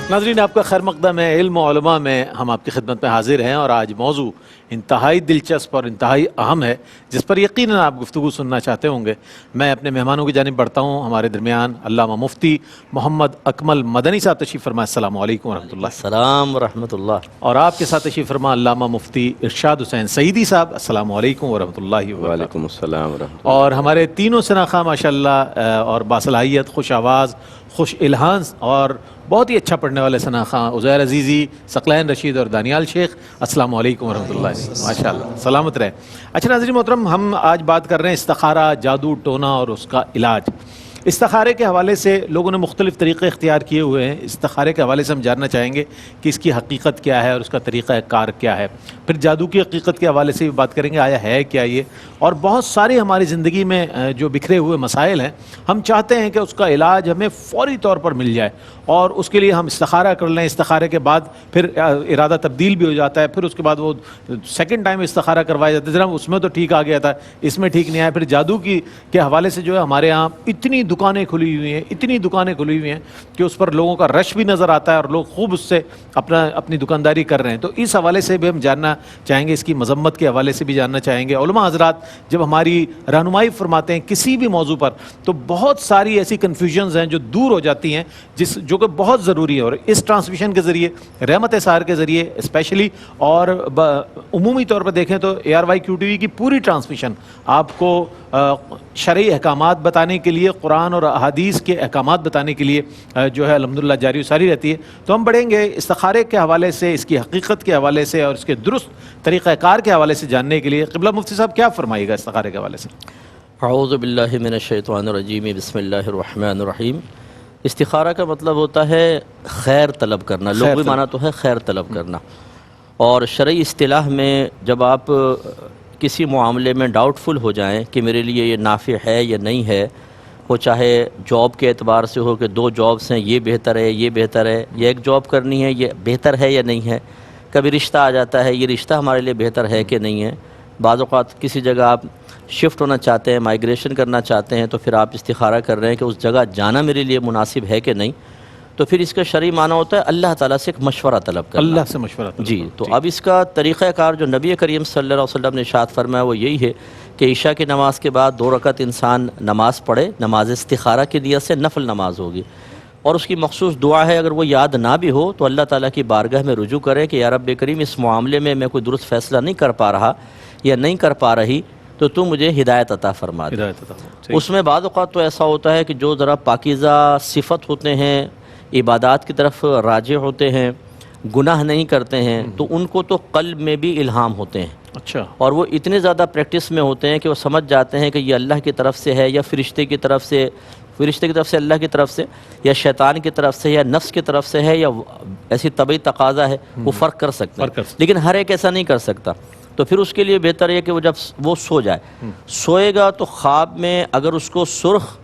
ناظرین آپ کا خیر مقدم ہے علم و علماء میں ہم آپ کی خدمت میں حاضر ہیں اور آج موضوع انتہائی دلچسپ اور انتہائی اہم ہے جس پر یقیناً آپ گفتگو سننا چاہتے ہوں گے۔ میں اپنے مہمانوں کی جانب بڑھتا ہوں۔ ہمارے درمیان علامہ مفتی محمد اکمل مدنی صاحب تشریف فرما۔ السلام علیکم ورحمۃ اللہ۔ السلام ورحمۃ اللہ۔ اور آپ کے ساتھ تشریف فرما علامہ مفتی ارشاد حسین سعیدی صاحب۔ السلام علیکم ورحمۃ اللہ وبرکاتہ۔ وعلیکم السلام ورحمۃ اللہ۔ اور ہمارے تینوں شناخواہ ماشاءاللہ اور باصلاحیت، خوش آواز، خوش الہان اور بہت ہی اچھا پڑھنے والے شناخواہ عزیر عزیزی، ثقلین رشید اور دانیال شیخ۔ السلام علیکم ورحمۃ اللہ۔ ماشاءاللہ سلامت رہے۔ اچھا ناظرین محترم، ہم آج بات کر رہے ہیں استخارہ، جادو ٹونا اور اس کا علاج۔ استخارے کے حوالے سے لوگوں نے مختلف طریقے اختیار کیے ہوئے ہیں۔ استخارے کے حوالے سے ہم جاننا چاہیں گے کہ اس کی حقیقت کیا ہے اور اس کا طریقہ کار کیا ہے۔ پھر جادو کی حقیقت کے حوالے سے بھی بات کریں گے، آیا ہے کیا یہ، اور بہت سارے ہماری زندگی میں جو بکھرے ہوئے مسائل ہیں، ہم چاہتے ہیں کہ اس کا علاج ہمیں فوری طور پر مل جائے، اور اس کے لیے ہم استخارہ کر لیں۔ استخارے کے بعد پھر ارادہ تبدیل بھی ہو جاتا ہے، پھر اس کے بعد وہ سیکنڈ ٹائم استخارہ کروایا جاتا ہے، ذرا اس میں تو ٹھیک آ گیا تھا، اس میں ٹھیک نہیں آیا۔ پھر جادو کے حوالے سے جو ہے ہمارے یہاں اتنی دکانیں کھلی ہوئی ہیں، اتنی دکانیں کھلی ہوئی ہیں کہ اس پر لوگوں کا رش بھی نظر آتا ہے اور لوگ خوب اس سے اپنی دکانداری کر رہے ہیں۔ تو اس حوالے سے بھی ہم جاننا چاہیں گے، اس کی مذمت کے حوالے سے بھی جاننا چاہیں گے۔ علماء حضرات جب ہماری رہنمائی فرماتے ہیں کسی بھی موضوع پر تو بہت ساری ایسی کنفیوژنز ہیں جو دور ہو جاتی ہیں، جو کہ بہت ضروری ہے، اور اس ٹرانسمیشن کے ذریعے، رحمت سار کے ذریعے اسپیشلی، اور عمومی طور پر دیکھیں تو ARYQTV کی پوری ٹرانسمیشن آپ کو شرعی احکامات بتانے کے لیے، قرآن اور احادیث کے احکامات بتانے کے لیے جو ہے الحمدللہ جاری و ساری رہتی ہے۔ تو ہم بڑھیں گے استخارے کے حوالے سے، اس کی حقیقت کے حوالے سے اور اس کے درست طریقہ کار کے حوالے سے جاننے کے لیے قبلہ مفتی صاحب کیا فرمائیے گا استخارے کے حوالے سے؟ اعوذ باللہ من الشیطان الرجیم، بسم اللہ الرحمن الرحیم۔ استخارہ کا مطلب ہوتا ہے خیر طلب کرنا، لغوی معنی تو ہے خیر طلب کرنا، اور شرعی اصطلاح میں جب آپ کسی معاملے میں ڈاؤٹ فل ہو جائیں کہ میرے لیے یہ نافع ہے یا نہیں ہے، وہ چاہے جاب کے اعتبار سے ہو کہ دو جابس ہیں، یہ بہتر ہے یہ بہتر ہے، یا ایک جاب کرنی ہے یہ بہتر ہے یا نہیں ہے، کبھی رشتہ آ جاتا ہے یہ رشتہ ہمارے لیے بہتر ہے کہ نہیں ہے، بعض اوقات کسی جگہ آپ شفٹ ہونا چاہتے ہیں، مائگریشن کرنا چاہتے ہیں، تو پھر آپ استخارہ کر رہے ہیں کہ اس جگہ جانا میرے لیے مناسب ہے کہ نہیں، تو پھر اس کا شرعی معنی ہوتا ہے اللہ تعالیٰ سے ایک مشورہ طلب کرنا، اللہ سے مشورہ طلب جی۔ تو اب اس کا طریقہ کار جو نبی کریم صلی اللہ علیہ وسلم نے ارشاد فرمایا وہ یہی ہے کہ عشاء کی نماز کے بعد 2 رکعت انسان نماز پڑھے، نماز استخارہ کی نیت سے، نفل نماز ہوگی، اور اس کی مخصوص دعا ہے، اگر وہ یاد نہ بھی ہو تو اللہ تعالیٰ کی بارگاہ میں رجوع کرے کہ یا رب کریم اس معاملے میں میں کوئی درست فیصلہ نہیں کر پا رہا یا نہیں کر پا رہی، تو مجھے ہدایت عطا فرما دے۔ اس میں بعض اوقات تو ایسا ہوتا ہے کہ جو ذرا پاکیزہ صفت ہوتے ہیں، عبادات کی طرف راجع ہوتے ہیں، گناہ نہیں کرتے ہیں، تو ان کو تو قلب میں بھی الہام ہوتے ہیں، اچھا، اور وہ اتنے زیادہ پریکٹس میں ہوتے ہیں کہ وہ سمجھ جاتے ہیں کہ یہ اللہ کی طرف سے ہے یا فرشتے کی طرف سے اللہ کی طرف سے، یا شیطان کی طرف سے، یا نفس کی طرف سے ہے، یا ایسی طبعی تقاضا ہے، وہ فرق کر سکتے ہیں، لیکن ہر ایک ایسا نہیں کر سکتا۔ تو پھر اس کے لیے بہتر ہے کہ وہ جب وہ سو جائے، سوئے گا تو خواب میں اگر اس کو سرخ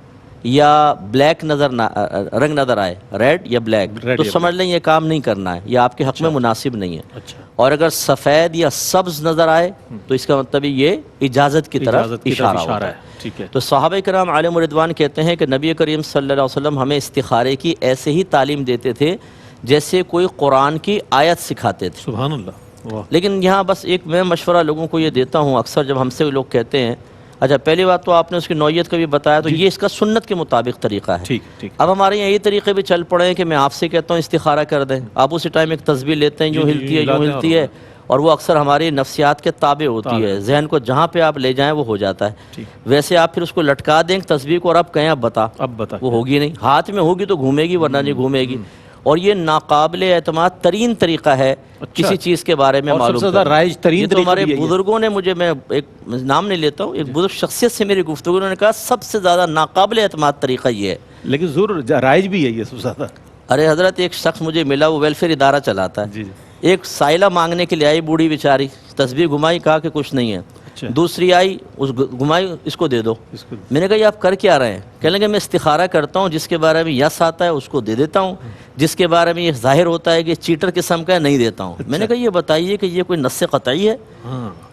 یا بلیک رنگ نظر آئے، ریڈ یا بلیک، تو سمجھ لیں یہ کام نہیں کرنا ہے، یہ آپ کے حق میں مناسب نہیں ہے، اور اگر سفید یا سبز نظر آئے تو اس کا مطلب یہ اجازت کی طرف اشارہ ہوتا ہے۔ تو صحابہ کرام علیہم رضوان کہتے ہیں کہ نبی کریم صلی اللہ علیہ وسلم ہمیں استخارے کی ایسے ہی تعلیم دیتے تھے جیسے کوئی قرآن کی آیت سکھاتے تھے، سبحان اللہ۔ لیکن یہاں بس ایک میں مشورہ لوگوں کو یہ دیتا ہوں، اکثر جب ہم سے لوگ کہتے ہیں، اچھا پہلی بات تو آپ نے اس کی نوعیت کا بھی بتایا، تو یہ اس کا سنت کے مطابق طریقہ ہے۔ اب ہمارے یہاں یہ طریقے بھی چل پڑے ہیں کہ میں آپ سے کہتا ہوں استخارہ کر دیں، آپ اسی ٹائم ایک تسبیح لیتے ہیں، یوں ہلتی ہے، اور وہ اکثر ہماری نفسیات کے تابع ہوتی ہے، ذہن کو جہاں پہ آپ لے جائیں وہ ہو جاتا ہے۔ ویسے آپ پھر اس کو لٹکا دیں تسبیح کو اور اب کہیں اب بتا، وہ ہوگی نہیں، ہاتھ میں ہوگی تو گھومے گی ورنہ نہیں گھومے گی، اور یہ ناقابل اعتماد ترین طریقہ ہے کسی چیز کے بارے میں معلوم کرنا۔ یہ تو ہمارے بزرگوں نے، مجھے میں ایک نام نہیں لیتا ہوں، ایک بزرگ شخصیت سے میری گفتگو، انہوں نے کہا سب سے زیادہ ناقابل اعتماد طریقہ یہ ہے، لیکن ضرور رائج بھی ہے یہ سب سے زیادہ۔ ارے حضرت ایک شخص مجھے ملا، وہ ویلفیئر ادارہ چلاتا ہے، ایک سائلہ مانگنے کے لیے آئی بوڑھی بیچاری، تسبیح گھمائی، کہا کہ کچھ نہیں ہے، دوسری آئی اس گھمائی، اس کو دے دو، میں نے کہا یہ آپ کر کیا رہے ہیں؟ کہنے لگے میں استخارہ کرتا ہوں، جس کے بارے میں یس آتا ہے اس کو دے دیتا ہوں، جس کے بارے میں یہ ظاہر ہوتا ہے کہ چیٹر قسم کا ہے نہیں دیتا ہوں۔ میں نے کہا یہ بتائیے کہ یہ کوئی نص قطعی ہے؟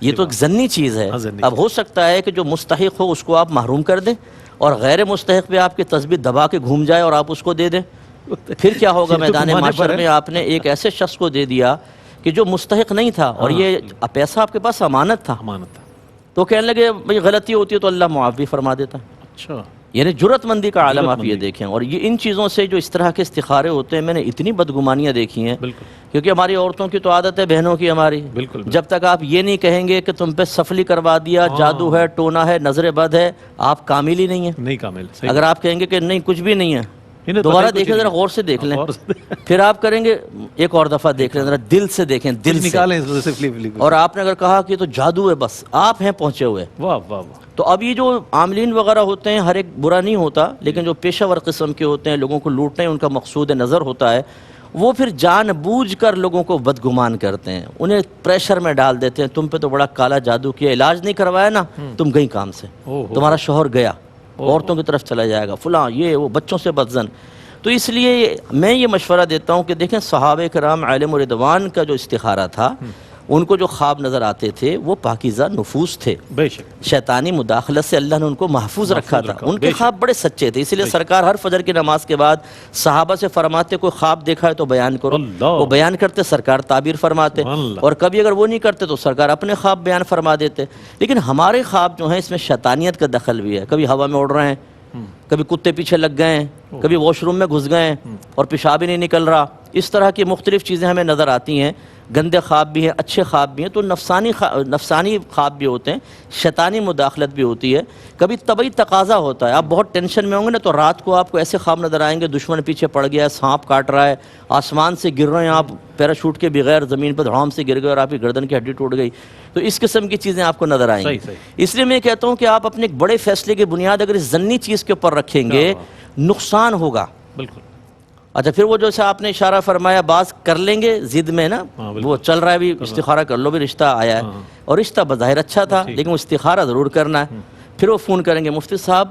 یہ تو ایک ظنی چیز ہے، اب ہو سکتا ہے کہ جو مستحق ہو اس کو آپ محروم کر دیں اور غیر مستحق پہ آپ کی تسبیح دبا کے گھوم جائے اور آپ اس کو دے دیں، پھر کیا ہوگا پھر تو میدان گھمانے معاشر پر ہے۔ میں؟ آپ نے ایک ایسے شخص کو دے دیا کہ جو مستحق نہیں تھا، اور یہ پیسہ آپ کے پاس امانت تھا، امانت تھا۔ تو کہنے لگے بھئی غلطی ہوتی ہے تو اللہ معاف بھی فرما دیتا ہے۔ اچھا، یعنی جرت مندی کا عالم جرأت آپ یہ مندی۔ دیکھیں، اور یہ ان چیزوں سے جو اس طرح کے استخارے ہوتے ہیں، میں نے اتنی بدگمانیاں دیکھی ہیں، بالکل کیونکہ ہماری عورتوں کی تو عادت ہے، بہنوں کی ہماری، بالکل جب تک آپ یہ نہیں کہیں گے کہ تم پہ سفلی کروا دیا، جادو ہے، ٹونا ہے، نظر بد ہے، آپ کامل ہی نہیں ہیں۔ نہیں کامل، صحیح۔ اگر آپ کہیں گے کہ نہیں کچھ بھی نہیں ہے، انہیں پتہ ہی دوبارہ کچھ دیکھیں، نہیں ذرا ہے۔ غور سے دیکھ لیں، غور سے پھر آپ کریں گے ایک اور دفعہ دیکھ لیں، ذرا دل سے دیکھیں، دل کچھ سے۔ نکالیں اس میں سے فلپ فلپ۔ اور آپ نے اگر کہا کہ یہ تو جادو ہے، بس آپ ہیں پہنچے ہوئے۔ واہ واہ واہ۔ تو اب یہ جو عاملین وغیرہ ہوتے ہیں، ہر ایک برا نہیں ہوتا، لیکن جو پیشہ ور قسم کے ہوتے ہیں، لوگوں کو لوٹنے ان کا مقصود نظر ہوتا ہے، وہ پھر جان بوجھ کر لوگوں کو بدگمان کرتے ہیں، انہیں پریشر میں ڈال دیتے ہیں، تم پہ تو بڑا کالا جادو کیا، علاج نہیں کروایا نا، تم گئی کام سے، تمہارا شوہر گیا، عورتوں کی طرف چلا جائے گا، فلاں یہ وہ، بچوں سے بدزن۔ تو اس لیے میں یہ مشورہ دیتا ہوں کہ دیکھیں، صحابہ کرام علیہم رضوان کا جو استخارہ تھا، ان کو جو خواب نظر آتے تھے وہ پاکیزہ نفوس تھے، بے شک، شیطانی مداخلت سے اللہ نے ان کو محفوظ رکھا تھا، ان کے بے شک۔ خواب بڑے سچے تھے، اس لیے سرکار ہر فجر کی نماز کے بعد صحابہ سے فرماتے کوئی خواب دیکھا ہے تو بیان کرو، اللہ، وہ بیان کرتے، سرکار تعبیر فرماتے، اللہ۔ اور کبھی اگر وہ نہیں کرتے تو سرکار اپنے خواب بیان فرما دیتے۔ لیکن ہمارے خواب جو ہیں اس میں شیطانیت کا دخل بھی ہے، کبھی ہوا میں اڑ رہے ہیں، کبھی کتے پیچھے لگ گئے ہیں، کبھی واش روم میں گھس گئے ہیں اور پیشاب ہی نہیں نکل رہا، اس طرح کی مختلف چیزیں ہمیں نظر آتی ہیں، گندے خواب بھی ہیں، اچھے خواب بھی ہیں، تو نفسانی خواب بھی ہوتے ہیں، شیطانی مداخلت بھی ہوتی ہے، کبھی طبعی تقاضا ہوتا ہے، آپ بہت ٹینشن میں ہوں گے نا تو رات کو آپ کو ایسے خواب نظر آئیں گے، دشمن پیچھے پڑ گیا ہے، سانپ کاٹ رہا ہے، آسمان سے گر رہے ہیں آپ پیراشوٹ کے بغیر، زمین پر دھڑام سے گر گئے اور آپ کی گردن کی ہڈی ٹوٹ گئی، تو اس قسم کی چیزیں آپ کو نظر آئیں گی۔ صحیح۔ اس لیے میں کہتا ہوں کہ آپ اپنے ایک بڑے فیصلے کی بنیاد اگر اس ضمنی چیز کے اوپر رکھیں گے، نقصان ہوگا۔ بالکل۔ اچھا، پھر وہ جو سے آپ نے اشارہ فرمایا، بعض کر لیں گے ضد میں نا، وہ چل رہا ہے بھی استخارہ کر لو بھی، رشتہ آیا ہے، اور رشتہ بظاہر اچھا تھا لیکن وہ استخارہ ضرور کرنا ہے، پھر وہ فون کریں گے مفتی صاحب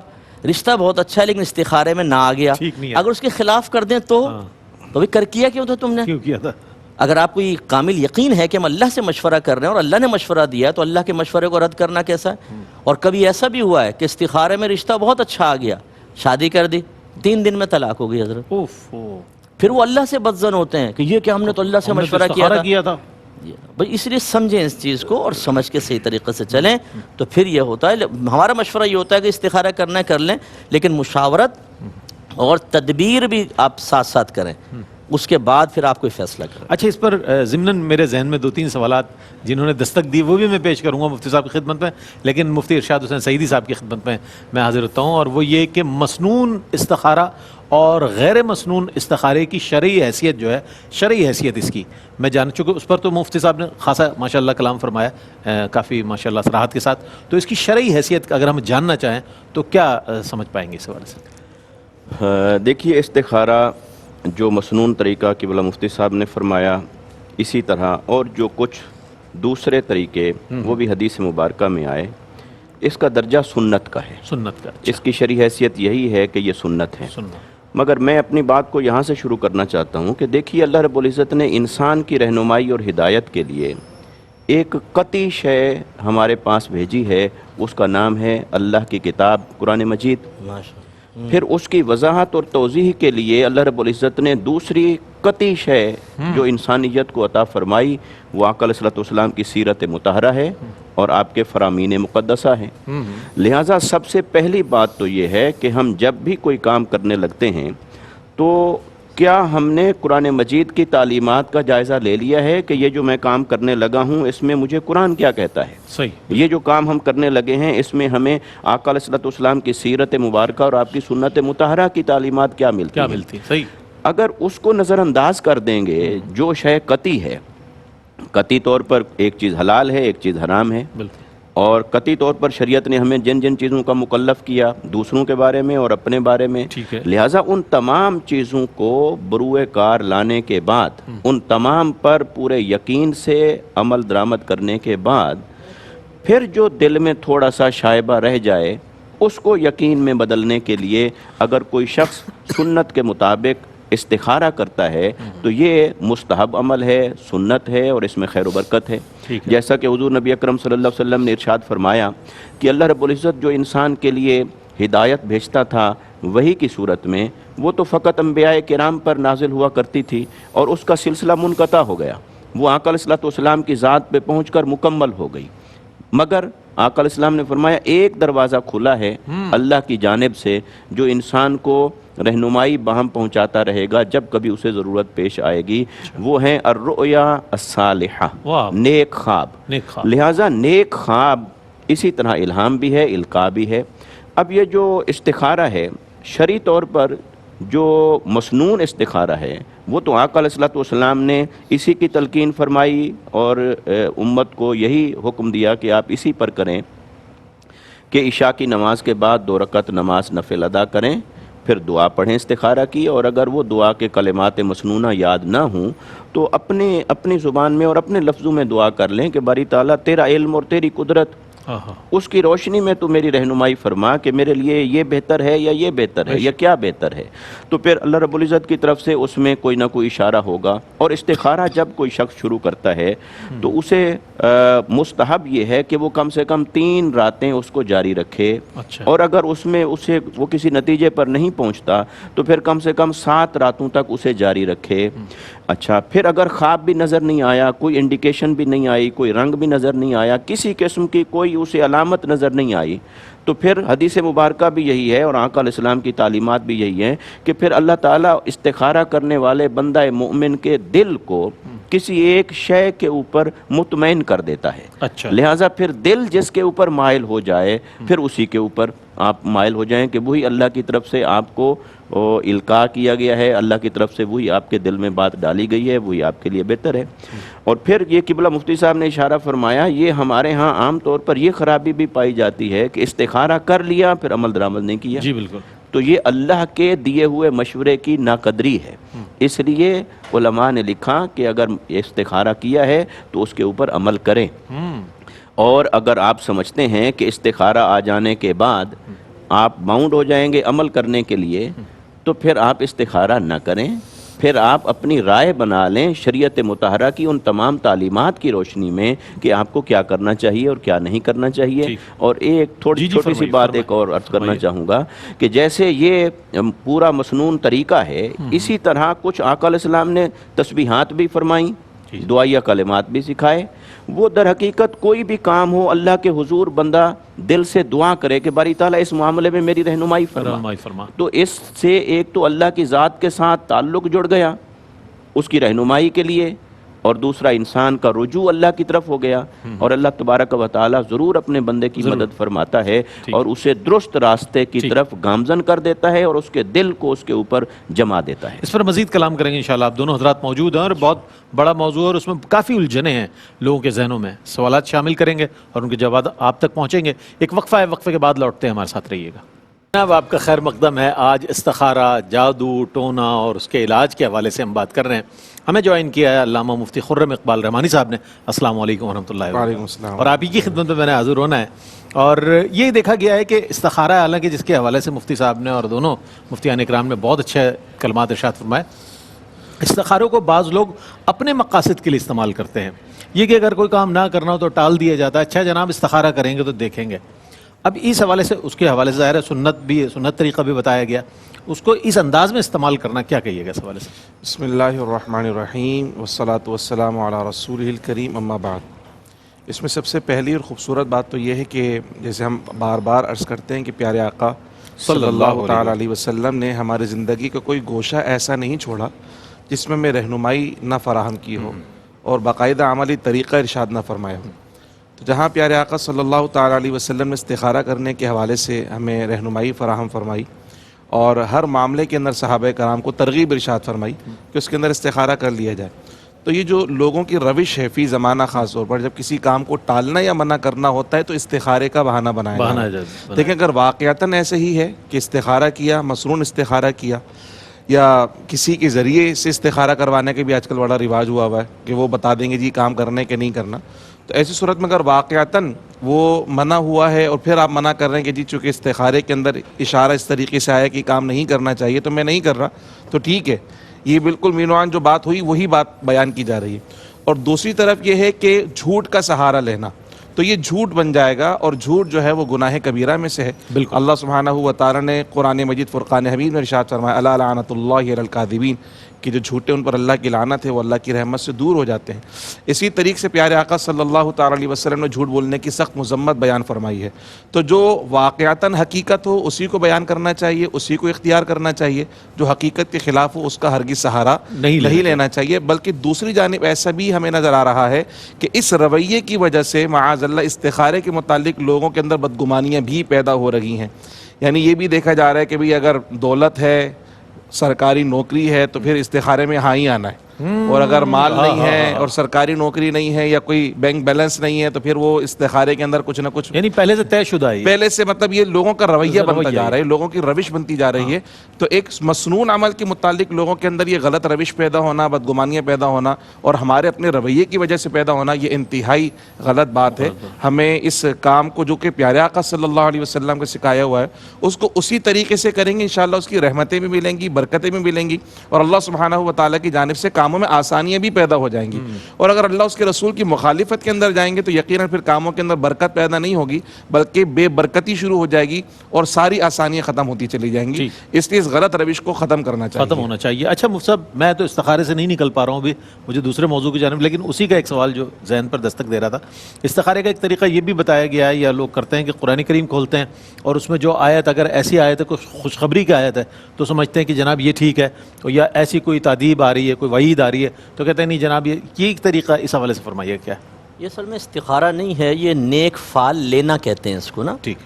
رشتہ بہت اچھا ہے لیکن استخارے میں نہ آ گیا، اگر اس کے خلاف کر دیں تو بھی کر کیا کیوں تھا تم نے؟ کیوں کیا تھا؟ اگر آپ کو یہ کامل یقین ہے کہ ہم اللہ سے مشورہ کر رہے ہیں اور اللہ نے مشورہ دیا ہے تو اللہ کے مشورے کو رد کرنا کیسا ہے؟ اور کبھی ایسا بھی ہوا ہے کہ استخارے میں رشتہ بہت اچھا آ گیا، شادی کر دی، 3 دن میں طلاق ہو گئی حضرت، پھر وہ اللہ سے بدظن ہوتے ہیں کہ یہ کہ ہم نے تو اللہ سے مشورہ کیا تھا۔ بھئی اس لیے سمجھیں اس چیز کو اور سمجھ کے صحیح طریقے سے چلیں، تو پھر یہ ہوتا ہے، ہمارا مشورہ یہ ہوتا ہے کہ استخارہ کرنا ہے کر لیں، لیکن مشاورت اور تدبیر بھی آپ ساتھ ساتھ کریں، اس کے بعد پھر آپ کوئی فیصلہ کریں۔ اچھا، اس پر ضمناً میرے ذہن میں 2-3 سوالات جنہوں نے دستک دی وہ بھی میں پیش کروں گا مفتی صاحب کی خدمت میں، لیکن مفتی ارشاد حسین سعیدی صاحب کی خدمت میں میں حاضر ہوتا ہوں، اور وہ یہ کہ مسنون استخارہ اور غیر مسنون استخارے کی شرعی حیثیت جو ہے، شرعی حیثیت اس کی میں جان چکا، اس پر تو مفتی صاحب نے خاصا ماشاءاللہ کلام فرمایا، کافی ماشاءاللہ صراحت کے ساتھ، تو اس کی شرعی حیثیت اگر ہم جاننا چاہیں تو کیا سمجھ پائیں گے اس حوالے سے؟ دیکھیے، استخارہ جو مسنون طریقہ قبلہ مفتی صاحب نے فرمایا، اسی طرح اور جو کچھ دوسرے طریقے وہ بھی حدیث مبارکہ میں آئے، اس کا درجہ سنت کا ہے، سنت کا، اس کی شرعی حیثیت یہی ہے کہ یہ سنت ہے۔ مگر میں اپنی بات کو یہاں سے شروع کرنا چاہتا ہوں کہ دیکھیے، اللہ رب العزت نے انسان کی رہنمائی اور ہدایت کے لیے ایک قطعی شے ہمارے پاس بھیجی ہے، اس کا نام ہے اللہ کی کتاب قرآن مجید۔ پھر اس کی وضاحت اور توضیح کے لیے اللہ رب العزت نے دوسری قطعی شے جو انسانیت کو عطا فرمائی، وہ آقا علیہ الصلوۃ والسلام کی سیرت مطہرہ ہے اور آپ کے فرامین مقدسہ ہیں۔ لہٰذا سب سے پہلی بات تو یہ ہے کہ ہم جب بھی کوئی کام کرنے لگتے ہیں تو کیا ہم نے قرآن مجید کی تعلیمات کا جائزہ لے لیا ہے کہ یہ جو میں کام کرنے لگا ہوں اس میں مجھے قرآن کیا کہتا ہے؟ صحیح۔ یہ جو کام ہم کرنے لگے ہیں اس میں ہمیں آقا علیہ الصلوۃ والسلام کی سیرت مبارکہ اور آپ کی سنت مطہرہ کی تعلیمات کیا ملتی ہیں؟ صحیح۔ اگر اس کو نظر انداز کر دیں گے، جو شے قطعی ہے، قطعی طور پر ایک چیز حلال ہے، ایک چیز حرام ہے، اور قطعی طور پر شریعت نے ہمیں جن جن چیزوں کا مکلف کیا دوسروں کے بارے میں اور اپنے بارے میں، لہٰذا ان تمام چیزوں کو بروئے کار لانے کے بعد، ان تمام پر پورے یقین سے عمل درآمد کرنے کے بعد، پھر جو دل میں تھوڑا سا شائبہ رہ جائے اس کو یقین میں بدلنے کے لیے اگر کوئی شخص سنت کے مطابق استخارہ کرتا ہے تو یہ مستحب عمل ہے، سنت ہے، اور اس میں خیر و برکت ہے۔ جیسا کہ حضور نبی اکرم صلی اللہ علیہ وسلم نے ارشاد فرمایا کہ اللہ رب العزت جو انسان کے لیے ہدایت بھیجتا تھا وحی کی صورت میں، وہ تو فقط انبیاء کرام پر نازل ہوا کرتی تھی اور اس کا سلسلہ منقطع ہو گیا، وہ آقا علیہ السلام کی ذات پہ پہنچ کر مکمل ہو گئی۔ مگر آقا علیہ السلام نے فرمایا ایک دروازہ کھلا ہے اللہ کی جانب سے جو انسان کو رہنمائی باہم پہنچاتا رہے گا جب کبھی اسے ضرورت پیش آئے گی، وہ ہیں الرؤیا الصالحہ، نیک خواب۔ لہٰذا نیک خواب اسی طرح الہام بھی ہے، القاء بھی ہے۔ اب یہ جو استخارہ ہے شرعی طور پر جو مسنون استخارہ ہے وہ تو آقا علیہ السلام نے اسی کی تلقین فرمائی اور امت کو یہی حکم دیا کہ آپ اسی پر کریں کہ عشاء کی نماز کے بعد 2 رکعت نماز نفل ادا کریں، پھر دعا پڑھیں استخارہ کی، اور اگر وہ دعا کے کلمات مسنونہ یاد نہ ہوں تو اپنی زبان میں اور اپنے لفظوں میں دعا کر لیں کہ باری تعالیٰ تیرا علم اور تیری قدرت، اس کی روشنی میں تو میری رہنمائی فرما کہ میرے لیے یہ بہتر ہے یا یہ بہتر ہے یا کیا بہتر ہے۔ تو پھر اللہ رب العزت کی طرف سے اس میں کوئی نہ کوئی اشارہ ہوگا۔ اور استخارہ جب کوئی شخص شروع کرتا ہے تو اسے مستحب یہ ہے کہ وہ کم سے کم 3 راتیں اس کو جاری رکھے، اور اگر اس میں وہ کسی نتیجے پر نہیں پہنچتا تو پھر کم سے کم 7 راتوں تک اسے جاری رکھے۔ اچھا، پھر اگر خواب بھی نظر نہیں آیا، کوئی انڈیکیشن بھی نہیں آئی، کوئی رنگ بھی نظر نہیں آیا، کسی قسم کی کوئی اسے علامت نظر نہیں آئی، تو پھر حدیث مبارکہ بھی یہی ہے اور آقا علیہ السلام کی تعلیمات بھی یہی ہیں کہ پھر اللہ تعالیٰ استخارہ کرنے والے بندہ مومن کے دل کو کسی ایک شے کے اوپر مطمئن کر دیتا ہے۔ لہٰذا پھر دل جس کے اوپر مائل ہو جائے پھر اسی کے اوپر آپ مائل ہو جائیں کہ وہی اللہ کی طرف سے آپ کو القاء کیا گیا ہے، اللہ کی طرف سے وہی آپ کے دل میں بات ڈالی گئی ہے، وہی آپ کے لیے بہتر ہے۔ اور پھر یہ قبلہ مفتی صاحب نے اشارہ فرمایا، یہ ہمارے ہاں عام طور پر یہ خرابی بھی پائی جاتی ہے کہ استخارہ کر لیا پھر عمل درآمد نہیں کیا۔ جی بالکل، تو یہ اللہ کے دیے ہوئے مشورے کی ناقدری ہے۔ اس لیے علماء نے لکھا کہ اگر استخارہ کیا ہے تو اس کے اوپر عمل کریں، اور اگر آپ سمجھتے ہیں کہ استخارہ آ جانے کے بعد آپ باؤنڈ ہو جائیں گے عمل کرنے کے لیے تو پھر آپ استخارہ نہ کریں، پھر آپ اپنی رائے بنا لیں شریعت مطہرہ کی ان تمام تعلیمات کی روشنی میں کہ آپ کو کیا کرنا چاہیے اور کیا نہیں کرنا چاہیے۔ اور ایک چھوٹی سی بات ایک اور عرض کرنا چاہوں گا کہ جیسے یہ پورا مسنون طریقہ ہے، اسی طرح کچھ آقا علیہ السلام نے تسبیحات بھی فرمائیں، دعائیہ کلمات بھی سکھائے۔ وہ در حقیقت کوئی بھی کام ہو اللہ کے حضور بندہ دل سے دعا کرے کہ باری تعالیٰ اس معاملے میں میری رہنمائی فرما، تو اس سے ایک تو اللہ کی ذات کے ساتھ تعلق جڑ گیا اس کی رہنمائی کے لیے، اور دوسرا انسان کا رجوع اللہ کی طرف ہو گیا، اور اللہ تبارک و تعالیٰ ضرور اپنے بندے کی مدد فرماتا ہے اور اسے درست راستے کی طرف گامزن کر دیتا ہے اور اس کے دل کو اس کے اوپر جما دیتا ہے۔ اس پر مزید کلام کریں گے انشاءاللہ، آپ دونوں حضرات موجود ہیں اور بہت بڑا موضوع اور اس میں کافی الجھنیں ہیں لوگوں کے ذہنوں میں، سوالات شامل کریں گے اور ان کے جواب آپ تک پہنچیں گے۔ ایک وقفہ ہے، وقفے کے بعد لوٹتے ہیں، ہمارے ساتھ رہیے گا جناب۔ آپ کا خیر مقدم ہے۔ آج استخارہ، جادو ٹونا اور اس کے علاج کے حوالے سے ہم بات کر رہے ہیں۔ ہمیں جوائن کیا ہے علامہ مفتی خرم اقبال رحمانی صاحب نے۔ السلام علیکم ورحمۃ اللہ وبرکاتہ۔ اور آپ ہی کی خدمت میں نے حاضر ہونا ہے، اور یہ دیکھا گیا ہے کہ استخارہ ہے، حالانکہ جس کے حوالے سے مفتی صاحب نے اور دونوں مفتیان اکرام نے بہت اچھے کلمات ارشاد فرمائے، استخاروں کو بعض لوگ اپنے مقاصد کے لیے استعمال کرتے ہیں، یہ کہ اگر کوئی کام نہ کرنا ہو تو ٹال دیا جاتا ہے، اچھا جناب استخارہ کریں گے تو دیکھیں گے۔ اب اس حوالے سے اس کے حوالے سے ظاہر ہے سنت طریقہ بھی بتایا گیا، اس کو اس انداز میں استعمال کرنا کیا کہیے گا اس حوالے سے؟ بسم اللہ الرحمن الرحیم والصلاة والسلام علی رسولہ الکریم، اما بعد۔ اس میں سب سے پہلی اور خوبصورت بات تو یہ ہے کہ جیسے ہم بار بار عرض کرتے ہیں کہ پیارے آقا صلی اللہ تعالیٰ علیہ وسلم نے ہمارے زندگی کا کوئی گوشہ ایسا نہیں چھوڑا جس میں میں رہنمائی نہ فراہم کی ہو اور باقاعدہ عملی طریقہ ارشاد نہ فرمایا ہو۔ تو جہاں پیارے آقا صلی اللہ تعالیٰ علیہ وسلم نے استخارہ کرنے کے حوالے سے ہمیں رہنمائی فراہم فرمائی اور ہر معاملے کے اندر صحابہ کرام کو ترغیب ارشاد فرمائی کہ اس کے اندر استخارہ کر لیا جائے، تو یہ جو لوگوں کی روش ہے فی زمانہ خاص طور پر جب کسی کام کو ٹالنا یا منع کرنا ہوتا ہے تو استخارے کا بہانہ بنایا جاتا ہے۔ لیکن اگر واقعتاً ایسے ہی ہے کہ استخارہ کیا، مسنون استخارہ کیا، یا کسی کے ذریعے سے استخارہ کروانے کے بھی آج کل بڑا رواج ہوا ہے کہ وہ بتا دیں گے جی کام کرنے کے نہیں کرنا، تو ایسی صورت میں اگر واقعتاً وہ منع ہوا ہے اور پھر آپ منع کر رہے ہیں کہ جی چونکہ استخارے کے اندر اشارہ اس طریقے سے آیا کہ کام نہیں کرنا چاہیے تو میں نہیں کر رہا، تو ٹھیک ہے، یہ بالکل مینوان جو بات ہوئی وہی بات بیان کی جا رہی ہے۔ اور دوسری طرف یہ ہے کہ جھوٹ کا سہارا لینا، تو یہ جھوٹ بن جائے گا، اور جھوٹ جو ہے وہ گناہ کبیرہ میں سے ہے۔ بالکل۔ اللہ سبحانہ و تعالیٰ نے قرآن مجید فرقان حمید میں ارشاد فرمایا الا لعنت اللہ علی الکاذبین، کہ جو جھوٹے ان پر اللہ کی لعنت ہے، وہ اللہ کی رحمت سے دور ہو جاتے ہیں۔ اسی طریقے سے پیارے آقا صلی اللہ تعالیٰ علیہ وسلم نے جھوٹ بولنے کی سخت مذمت بیان فرمائی ہے۔ تو جو واقعتاً حقیقت ہو اسی کو بیان کرنا چاہیے، اسی کو اختیار کرنا چاہیے، جو حقیقت کے خلاف ہو اس کا ہرگز سہارا نہیں لینا چاہیے۔ بلکہ دوسری جانب ایسا بھی ہمیں نظر آ رہا ہے کہ اس رویے کی وجہ سے معاذ اللہ استخارے کے متعلق لوگوں کے اندر بدگمانیاں بھی پیدا ہو رہی ہیں۔ یعنی یہ بھی دیکھا جا رہا ہے کہ بھئی اگر دولت ہے، سرکاری نوکری ہے، تو پھر استخارے میں ہاں ہی آنا ہے، اور اگر مال نہیں ہے اور سرکاری نوکری نہیں ہے یا کوئی بینک بیلنس نہیں ہے تو پھر وہ استخارے کے اندر کچھ نہ کچھ یعنی پہلے سے طے شدہ ہے، پہلے سے مطلب یہ لوگوں کا رویہ بنتا جا رہا ہے، لوگوں کی روش بنتی جا رہی ہے۔ تو ایک مسنون عمل کے متعلق لوگوں کے اندر یہ غلط روش پیدا ہونا، بدگمانیاں پیدا ہونا اور ہمارے اپنے رویے کی وجہ سے پیدا ہونا، یہ انتہائی غلط بات ہے۔ ہمیں اس کام کو جو کہ پیارے آقا صلی اللہ علیہ وسلم کو سکھایا ہوا ہے اس کو اسی طریقے سے کریں گے، انشاءاللہ اس کی رحمتیں بھی ملیں گی، برکتیں بھی ملیں گی، اور اللہ سبحانہ و تعالیٰ کی جانب سے کاموں میں آسانیاں بھی پیدا ہو جائیں گی۔ اور اگر اللہ اس کے رسول کی مخالفت کے اندر جائیں گے تو یقیناً پھر کاموں کے اندر برکت پیدا نہیں ہوگی، بلکہ بے برکتی شروع ہو جائے گی اور ساری آسانیاں ختم ہوتی چلی جائیں گی۔ اس لیے اس غلط روش کو ختم کرنا چاہیے، ختم ہونا چاہیے۔ اچھا مفتی صاحب، میں تو استخارے سے نہیں نکل پا رہا ہوں ابھی، مجھے دوسرے موضوع کی جانب، لیکن اسی کا ایک سوال جو ذہن پر دستک دے رہا تھا، استخارے کا ایک طریقہ یہ بھی بتایا گیا ہے یا لوگ کرتے ہیں کہ قرآن کریم کھولتے ہیں اور اس میں جو آیت اگر ایسی آیت ہے، کوئی خوشخبری کی آیت ہے، تو سمجھتے ہیں کہ جناب یہ ٹھیک ہے، یا ایسی کوئی تعدیب آ رہی ہے، کوئی وعید آ رہی ہے تو کہتے ہیں نہیں جناب یہ ایک طریقہ، اس حوالے سے فرمائیے کیا ہے؟ یہ اصل میں استخارہ نہیں ہے، یہ نیک فال لینا کہتے ہیں اس کو نا۔ ٹھیک۔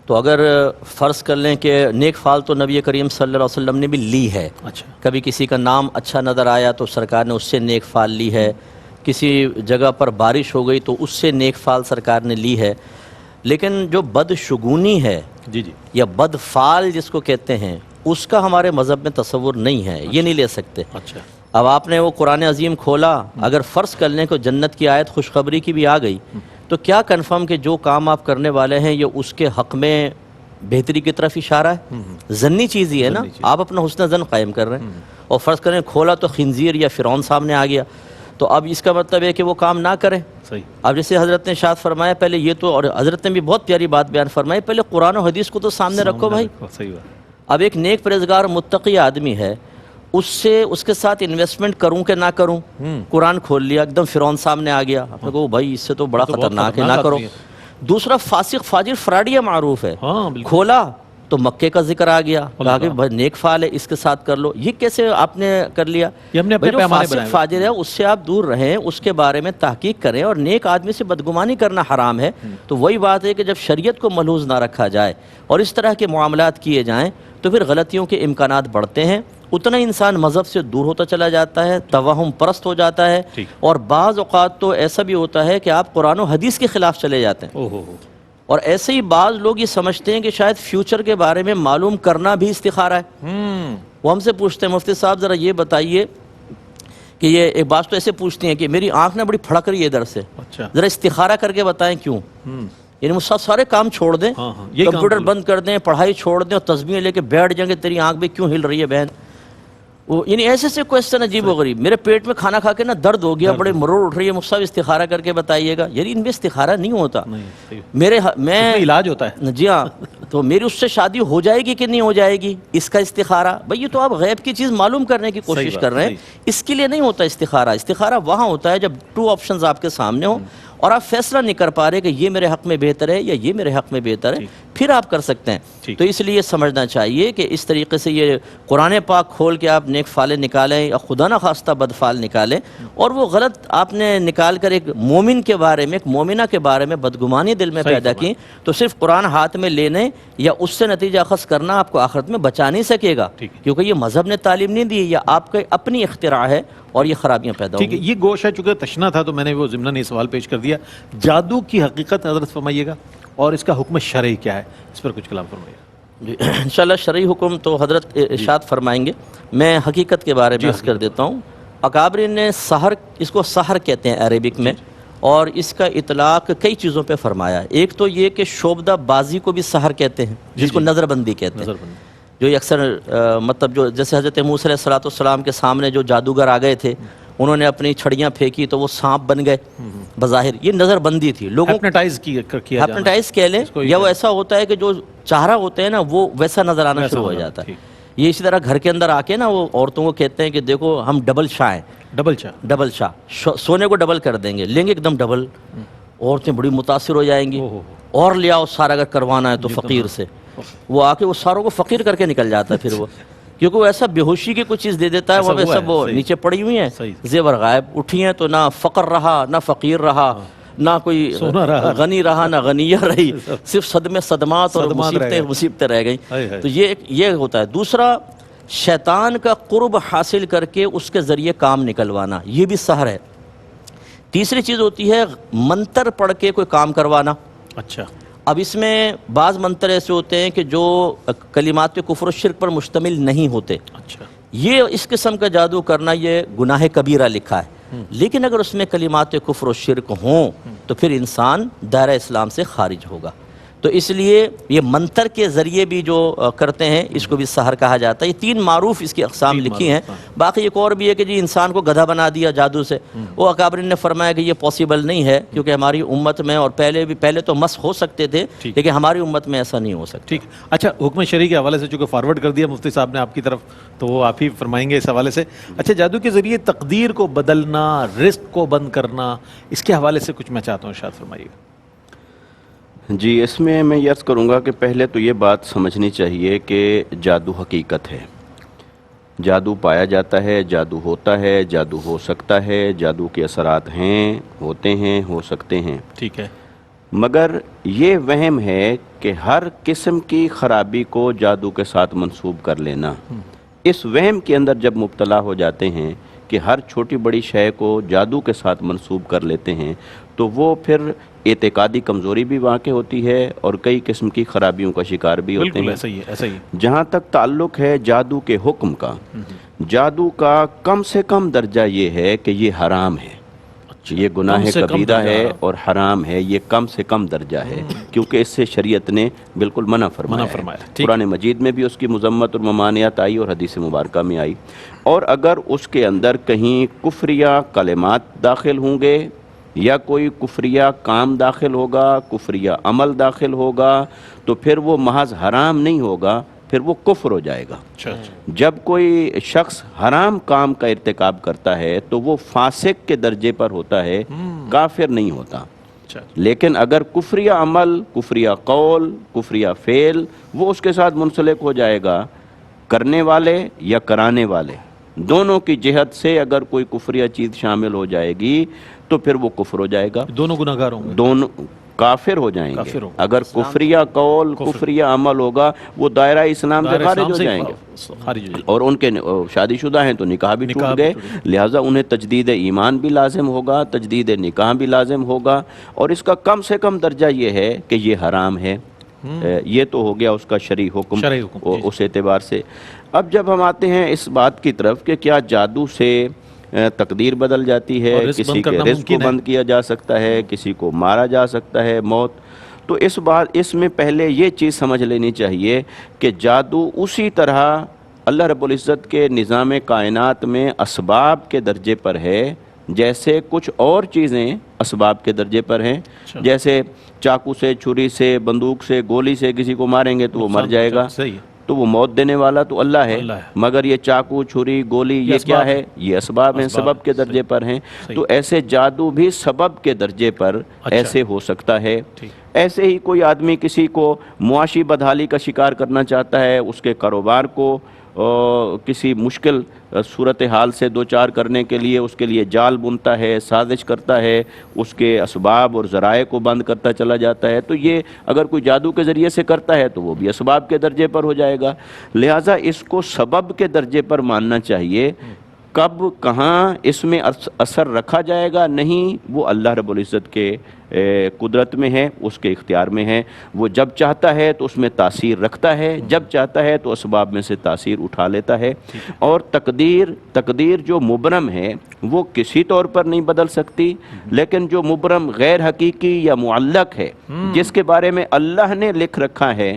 تو اگر فرض کر لیں کہ نیک فال تو نبی کریم صلی اللہ علیہ وسلم نے بھی لی ہے، اچھا، کبھی کسی کا نام اچھا نظر آیا تو سرکار نے اس سے نیک فال لی ہے، کسی جگہ پر بارش ہو گئی تو اس سے نیک فال سرکار نے لی ہے۔ لیکن جو بدشگونی ہے جی جی، یا بد فال جس کو کہتے ہیں، اس کا ہمارے مذہب میں تصور نہیں ہے، یہ نہیں لے سکتے۔ اچھا، اب آپ نے وہ قرآن عظیم کھولا، اگر فرض کر لیں کہ جنت کی آیت خوشخبری کی بھی آ گئی تو کیا کنفرم کہ جو کام آپ کرنے والے ہیں یہ اس کے حق میں بہتری کی طرف اشارہ ہے؟ ظنی چیز ہی ہے نا، آپ اپنا حسن ظن قائم کر رہے ہیں، اور فرض کریں کھولا تو خنزیر یا فرعون سامنے آ گیا، تو اب اس کا مطلب ہے کہ وہ کام نہ کریں۔ صحیح۔ اب جیسے حضرت نے ارشاد فرمایا پہلے یہ تو، اور حضرت نے بھی بہت پیاری بات بیان فرمائی، پہلے قرآن و حدیث کو تو سامنے رکھو بھائی۔ صحیح بات۔ اب ایک نیک پرہیزگار متقی آدمی ہے، اس کے ساتھ انویسٹمنٹ کروں کہ نہ کروں، قرآن کھول لیا، ایک دم فرعون سامنے آ گیا، آپ نے کہا بھائی اس سے تو بڑا خطرناک ہے، نہ کرو۔ دوسرا فاسق فاجر فراڈیا معروف ہے، کھولا تو مکے کا ذکر آ گیا، کہا کہ بھائی نیک فال ہے اس کے ساتھ کر لو۔ یہ کیسے آپ نے کر لیا؟ بھائی جو فاسق فاجر ہے اس سے آپ دور رہیں، اس کے بارے میں تحقیق کریں، اور نیک آدمی سے بدگمانی کرنا حرام ہے۔ تو وہی بات ہے کہ جب شریعت کو ملحوظ نہ رکھا جائے اور اس طرح کے معاملات کیے جائیں تو پھر غلطیوں کے امکانات بڑھتے ہیں، اتنا انسان مذہب سے دور ہوتا چلا جاتا ہے، توہم پرست ہو جاتا ہے، اور بعض اوقات تو ایسا بھی ہوتا ہے کہ آپ قرآن و حدیث کے خلاف چلے جاتے ہیں۔ اور ایسے ہی بعض لوگ یہ سمجھتے ہیں کہ شاید فیوچر کے بارے میں معلوم کرنا بھی استخارہ ہے۔ وہ ہم سے پوچھتے ہیں مفتی صاحب ذرا یہ بتائیے کہ یہ ایک بات تو ایسے پوچھتی ہیں کہ میری آنکھ نہ بڑی پھڑک رہی ہے ادھر سے، ذرا استخارہ کر کے بتائیں کیوں۔ یعنی مجھ سارے کام چھوڑ دیں، کمپیوٹر بند کر دیں، پڑھائی چھوڑ دیں، اور تسبیح لے کے بیٹھ جائیں گے تیری آنکھ بھی کیوں ہل رہی ہے بہن۔ یعنی ایسے سے کوشچن عجیب و غریب، میرے پیٹ میں کھانا کھا کے نا درد ہو گیا، بڑے مرور اٹھ رہی ہے، مجھ سے استخارہ کر کے بتائیے گا۔ یعنی ان میں استخارہ نہیں ہوتا، میں علاج ہوتا ہے۔ جی ہاں، تو میری اس سے شادی ہو جائے گی کہ نہیں ہو جائے گی، اس کا استخارہ۔ بھائی یہ تو آپ غیب کی چیز معلوم کرنے کی کوشش کر رہے ہیں، اس کے لیے نہیں ہوتا استخارہ۔ استخارہ وہاں ہوتا ہے جب 2 آپشنز آپ کے سامنے ہوں اور آپ فیصلہ نہیں کر پا رہے کہ یہ میرے حق میں بہتر ہے یا یہ میرے حق میں بہتر ہے، پھر آپ کر سکتے ہیں۔ تو اس لیے سمجھنا چاہیے کہ اس طریقے سے یہ قرآن پاک کھول کے آپ نیک فالیں نکالیں یا خدا نہ خواستہ بد فال نکالیں، اور وہ غلط آپ نے نکال کر ایک مومن کے بارے میں، ایک مومنہ کے بارے میں بدگمانی دل میں پیدا کی، تو صرف قرآن ہاتھ میں لینے یا اس سے نتیجہ اخذ کرنا آپ کو آخرت میں بچا نہیں سکے گا، کیونکہ یہ مذہب نے تعلیم نہیں دی، یا آپ کے اپنی اختراع ہے اور یہ خرابیاں پیدا ٹھیک ہے۔ یہ گوشت ہے چونکہ تشنا تھا تو میں نے وہ ضمناً یہ سوال پیش کر دیا، جادو کی حقیقت حضرت فرمائیے گا اور اس کا حکم شرعی کیا ہے، اس پر کچھ کلام فرمائیے گا۔ انشاءاللہ شرعی حکم تو حضرت ارشاد فرمائیں گے، میں حقیقت کے بارے میں عرض کر دیتا ہوں۔ اکابرین نے سحر، اس کو سحر کہتے ہیں عربک میں، اور اس کا اطلاق کئی چیزوں پہ فرمایا ہے۔ ایک تو یہ کہ شعبدہ بازی کو بھی سحر کہتے ہیں، جس کو نظر بندی کہتے ہیں، جو اکثر مطلب جو جیسے حضرت موسیٰ علیہ الصلوۃ والسلام کے سامنے جو جادوگر آ گئے تھے، انہوں نے اپنی چھڑیاں پھینکی تو وہ سانپ بن گئے بظاہر. یہ نظر بندی تھی لوگوں ہیپنوٹائز کیا جانا. ہیپنوٹائز کہہ لیں یا وہ ایسا ہوتا ہے کہ جو چاہ رہا ہوتے ہیں نا وہ ویسا نظر آنا شروع ہو جاتا ہے. یہ اسی طرح گھر کے اندر آ کے نا وہ عورتوں کو کہتے ہیں کہ دیکھو ہم ڈبل شاہ ہیں, ڈبل شاہ, سونے کو ڈبل کر دیں گے, لیں گے ایک دم ڈبل. عورتیں بڑی متاثر ہو جائیں گی, اور لے آؤ سارا اگر کروانا ہے تو فقیر سے. وہ آ کے وہ ساروں کو فقیر کر کے نکل جاتا ہے پھر وہ, کیونکہ وہ ایسا بے ہوشی کی کوئی چیز دے دیتا ہے. وہاں پہ سب وہ نیچے پڑی ہوئی ہیں, زیور غائب, اٹھی ہیں تو نہ فقر رہا نہ فقیر رہا, نہ کوئی غنی رہا نہ غنیہ رہی, صرف صدمات اور مصیبتیں رہ گئیں. تو یہ ہوتا ہے. دوسرا, شیطان کا قرب حاصل کر کے اس کے ذریعے کام نکلوانا, یہ بھی سحر ہے. تیسری چیز ہوتی ہے منتر پڑھ کے کوئی کام کروانا. اچھا, اب اس میں بعض منتر ایسے ہوتے ہیں کہ جو کلمات کفر و شرک پر مشتمل نہیں ہوتے. اچھا, یہ اس قسم کا جادو کرنا یہ گناہ کبیرہ لکھا ہے. لیکن اگر اس میں کلمات کفر و شرک ہوں تو پھر انسان دائرہ اسلام سے خارج ہوگا. تو اس لیے یہ منتر کے ذریعے بھی جو کرتے ہیں اس کو بھی سحر کہا جاتا ہے. یہ 3 معروف اس کی اقسام لکھی ہیں. باقی ایک اور بھی ہے کہ جی انسان کو گدھا بنا دیا جادو سے. وہ اکابرین نے فرمایا کہ یہ پاسبل نہیں ہے, کیونکہ ہماری امت میں, اور پہلے تو مس ہو سکتے تھے لیکن ہماری امت میں ایسا نہیں ہو سکتا. ٹھیک. اچھا, حکم شرعی کے حوالے سے چونکہ فارورڈ کر دیا مفتی صاحب نے آپ کی طرف, تو وہ آپ ہی فرمائیں گے اس حوالے سے. اچھا, جادو کے ذریعے تقدیر کو بدلنا, رزق کو بند کرنا, اس کے حوالے سے کچھ میں چاہتا ہوں ارشاد فرمائیے. جی, اس میں یہ عرض کروں گا کہ پہلے تو یہ بات سمجھنی چاہیے کہ جادو حقیقت ہے. جادو پایا جاتا ہے, جادو ہوتا ہے, جادو ہو سکتا ہے, جادو کے اثرات ہیں, ہوتے ہیں, ہو سکتے ہیں. ٹھیک ہے. مگر یہ وہم ہے کہ ہر قسم کی خرابی کو جادو کے ساتھ منسوب کر لینا. اس وہم کے اندر جب مبتلا ہو جاتے ہیں کہ ہر چھوٹی بڑی شے کو جادو کے ساتھ منسوب کر لیتے ہیں تو وہ پھر اعتقادی کمزوری بھی واقع ہوتی ہے اور کئی قسم کی خرابیوں کا شکار بھی ہوتے ہیں. ایسا ہی. جہاں تک تعلق ہے جادو کے حکم کا, جادو کا کم سے کم درجہ یہ ہے کہ یہ حرام ہے, یہ گناہ کبیرہ ہے اور حرام ہے. یہ کم سے کم درجہ ہے کیونکہ اس سے شریعت نے بالکل منع فرمایا. قرآن مجید میں بھی اس کی مذمت اور ممانعت آئی اور حدیث مبارکہ میں آئی. اور اگر اس کے اندر کہیں کفریہ کلمات داخل ہوں گے یا کوئی کفریہ کام داخل ہوگا, کفریہ عمل داخل ہوگا, تو پھر وہ محض حرام نہیں ہوگا, پھر وہ کفر ہو جائے گا. جب کوئی شخص حرام کام کا ارتکاب کرتا ہے تو وہ فاسق کے درجے پر ہوتا ہے, کافر نہیں ہوتا. لیکن اگر کفریہ عمل, کفریہ قول, کفریہ فعل وہ اس کے ساتھ منسلک ہو جائے گا, کرنے والے یا کرانے والے دونوں کی جہت سے اگر کوئی کفریہ چیز شامل ہو جائے گی تو پھر وہ کفر ہو جائے گا. دونوں گناہگار ہوں گے, دونوں کافر ہو جائیں گے. اگر کفریہ قول, کفریہ عمل ہوگا وہ دائرہ اسلام سے خارج ہو جائیں گے. اور ان کے شادی شدہ ہیں تو نکاح بھی ٹوٹ گئے, لہٰذا انہیں تجدید ایمان بھی لازم ہوگا, تجدید نکاح بھی لازم ہوگا. اور اس کا کم سے کم درجہ یہ ہے کہ یہ حرام ہے. یہ تو ہو گیا اس کا شرعی حکم اس اعتبار سے. اب جب ہم آتے ہیں اس بات کی طرف کہ کیا جادو سے تقدیر بدل جاتی ہے, کسی کے رزق کو بند کیا جا سکتا ہے, کسی کو مارا جا سکتا ہے, موت, تو اس میں پہلے یہ چیز سمجھ لینی چاہیے کہ جادو اسی طرح اللہ رب العزت کے نظام کائنات میں اسباب کے درجے پر ہے جیسے کچھ اور چیزیں اسباب کے درجے پر ہیں. جیسے چاقو سے, چھری سے, بندوق سے, گولی سے کسی کو ماریں گے تو وہ مر جائے گا, تو وہ موت دینے والا تو اللہ ہے. مگر یہ چاقو, چھری, گولی یہ کیا ہے؟ یہ اسباب ہیں, سبب کے درجے پر ہیں. تو ایسے جادو بھی سبب کے درجے پر ایسے ہو سکتا ہے. ایسے ہی کوئی آدمی کسی کو معاشی بدحالی کا شکار کرنا چاہتا ہے, اس کے کاروبار کو کسی مشکل صورتحال سے دوچار کرنے کے لیے اس کے لیے جال بنتا ہے, سازش کرتا ہے, اس کے اسباب اور ذرائع کو بند کرتا چلا جاتا ہے. تو یہ اگر کوئی جادو کے ذریعے سے کرتا ہے تو وہ بھی اسباب کے درجے پر ہو جائے گا. لہٰذا اس کو سبب کے درجے پر ماننا چاہیے. کب کہاں اس میں اثر رکھا جائے گا, نہیں, وہ اللہ رب العزت کے قدرت میں ہے, اس کے اختیار میں ہے. وہ جب چاہتا ہے تو اس میں تاثیر رکھتا ہے, جب چاہتا ہے تو اسباب میں سے تاثیر اٹھا لیتا ہے. اور تقدیر جو مبرم ہے وہ کسی طور پر نہیں بدل سکتی, لیکن جو مبرم غیر حقیقی یا معلق ہے, جس کے بارے میں اللہ نے لکھ رکھا ہے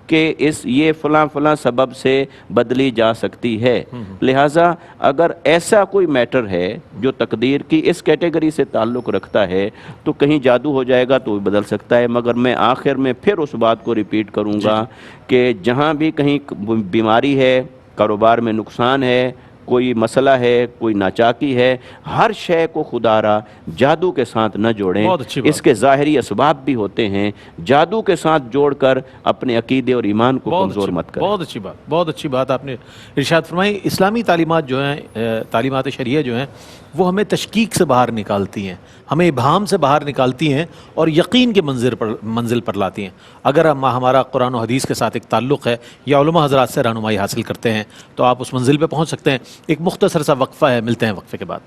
کہ یہ فلاں فلاں سبب سے بدلی جا سکتی ہے. لہٰذا اگر ایسا کوئی میٹر ہے جو تقدیر کی اس کیٹیگری سے تعلق رکھتا ہے تو کہیں جادو ہو جائے گا تو بھی بدل سکتا ہے. مگر میں آخر میں پھر اس بات کو ریپیٹ کروں گا کہ جہاں بھی کہیں بیماری ہے، کاروبار میں نقصان ہے، کوئی مسئلہ ہے، کوئی ناچاکی ہے، ہر شے کو خدا را جادو کے ساتھ نہ جوڑیں. بہت اچھی بات. اس کے ظاہری اسباب بھی ہوتے ہیں، جادو کے ساتھ جوڑ کر اپنے عقیدے اور ایمان کو کمزور مت کریں. بہت اچھی بات، بہت اچھی بات آپ نے ارشاد فرمائی. اسلامی تعلیمات جو ہیں، تعلیمات شرعیہ جو ہیں، وہ ہمیں تشکیک سے باہر نکالتی ہیں، ہمیں ابہام سے باہر نکالتی ہیں اور یقین کے منزل پر لاتی ہیں. اگر ہمارا قرآن و حدیث کے ساتھ ایک تعلق ہے یا علماء حضرات سے رہنمائی حاصل کرتے ہیں تو آپ اس منزل پہ پہنچ سکتے ہیں. ایک مختصر سا وقفہ ہے، ملتے ہیں وقفے کے بعد.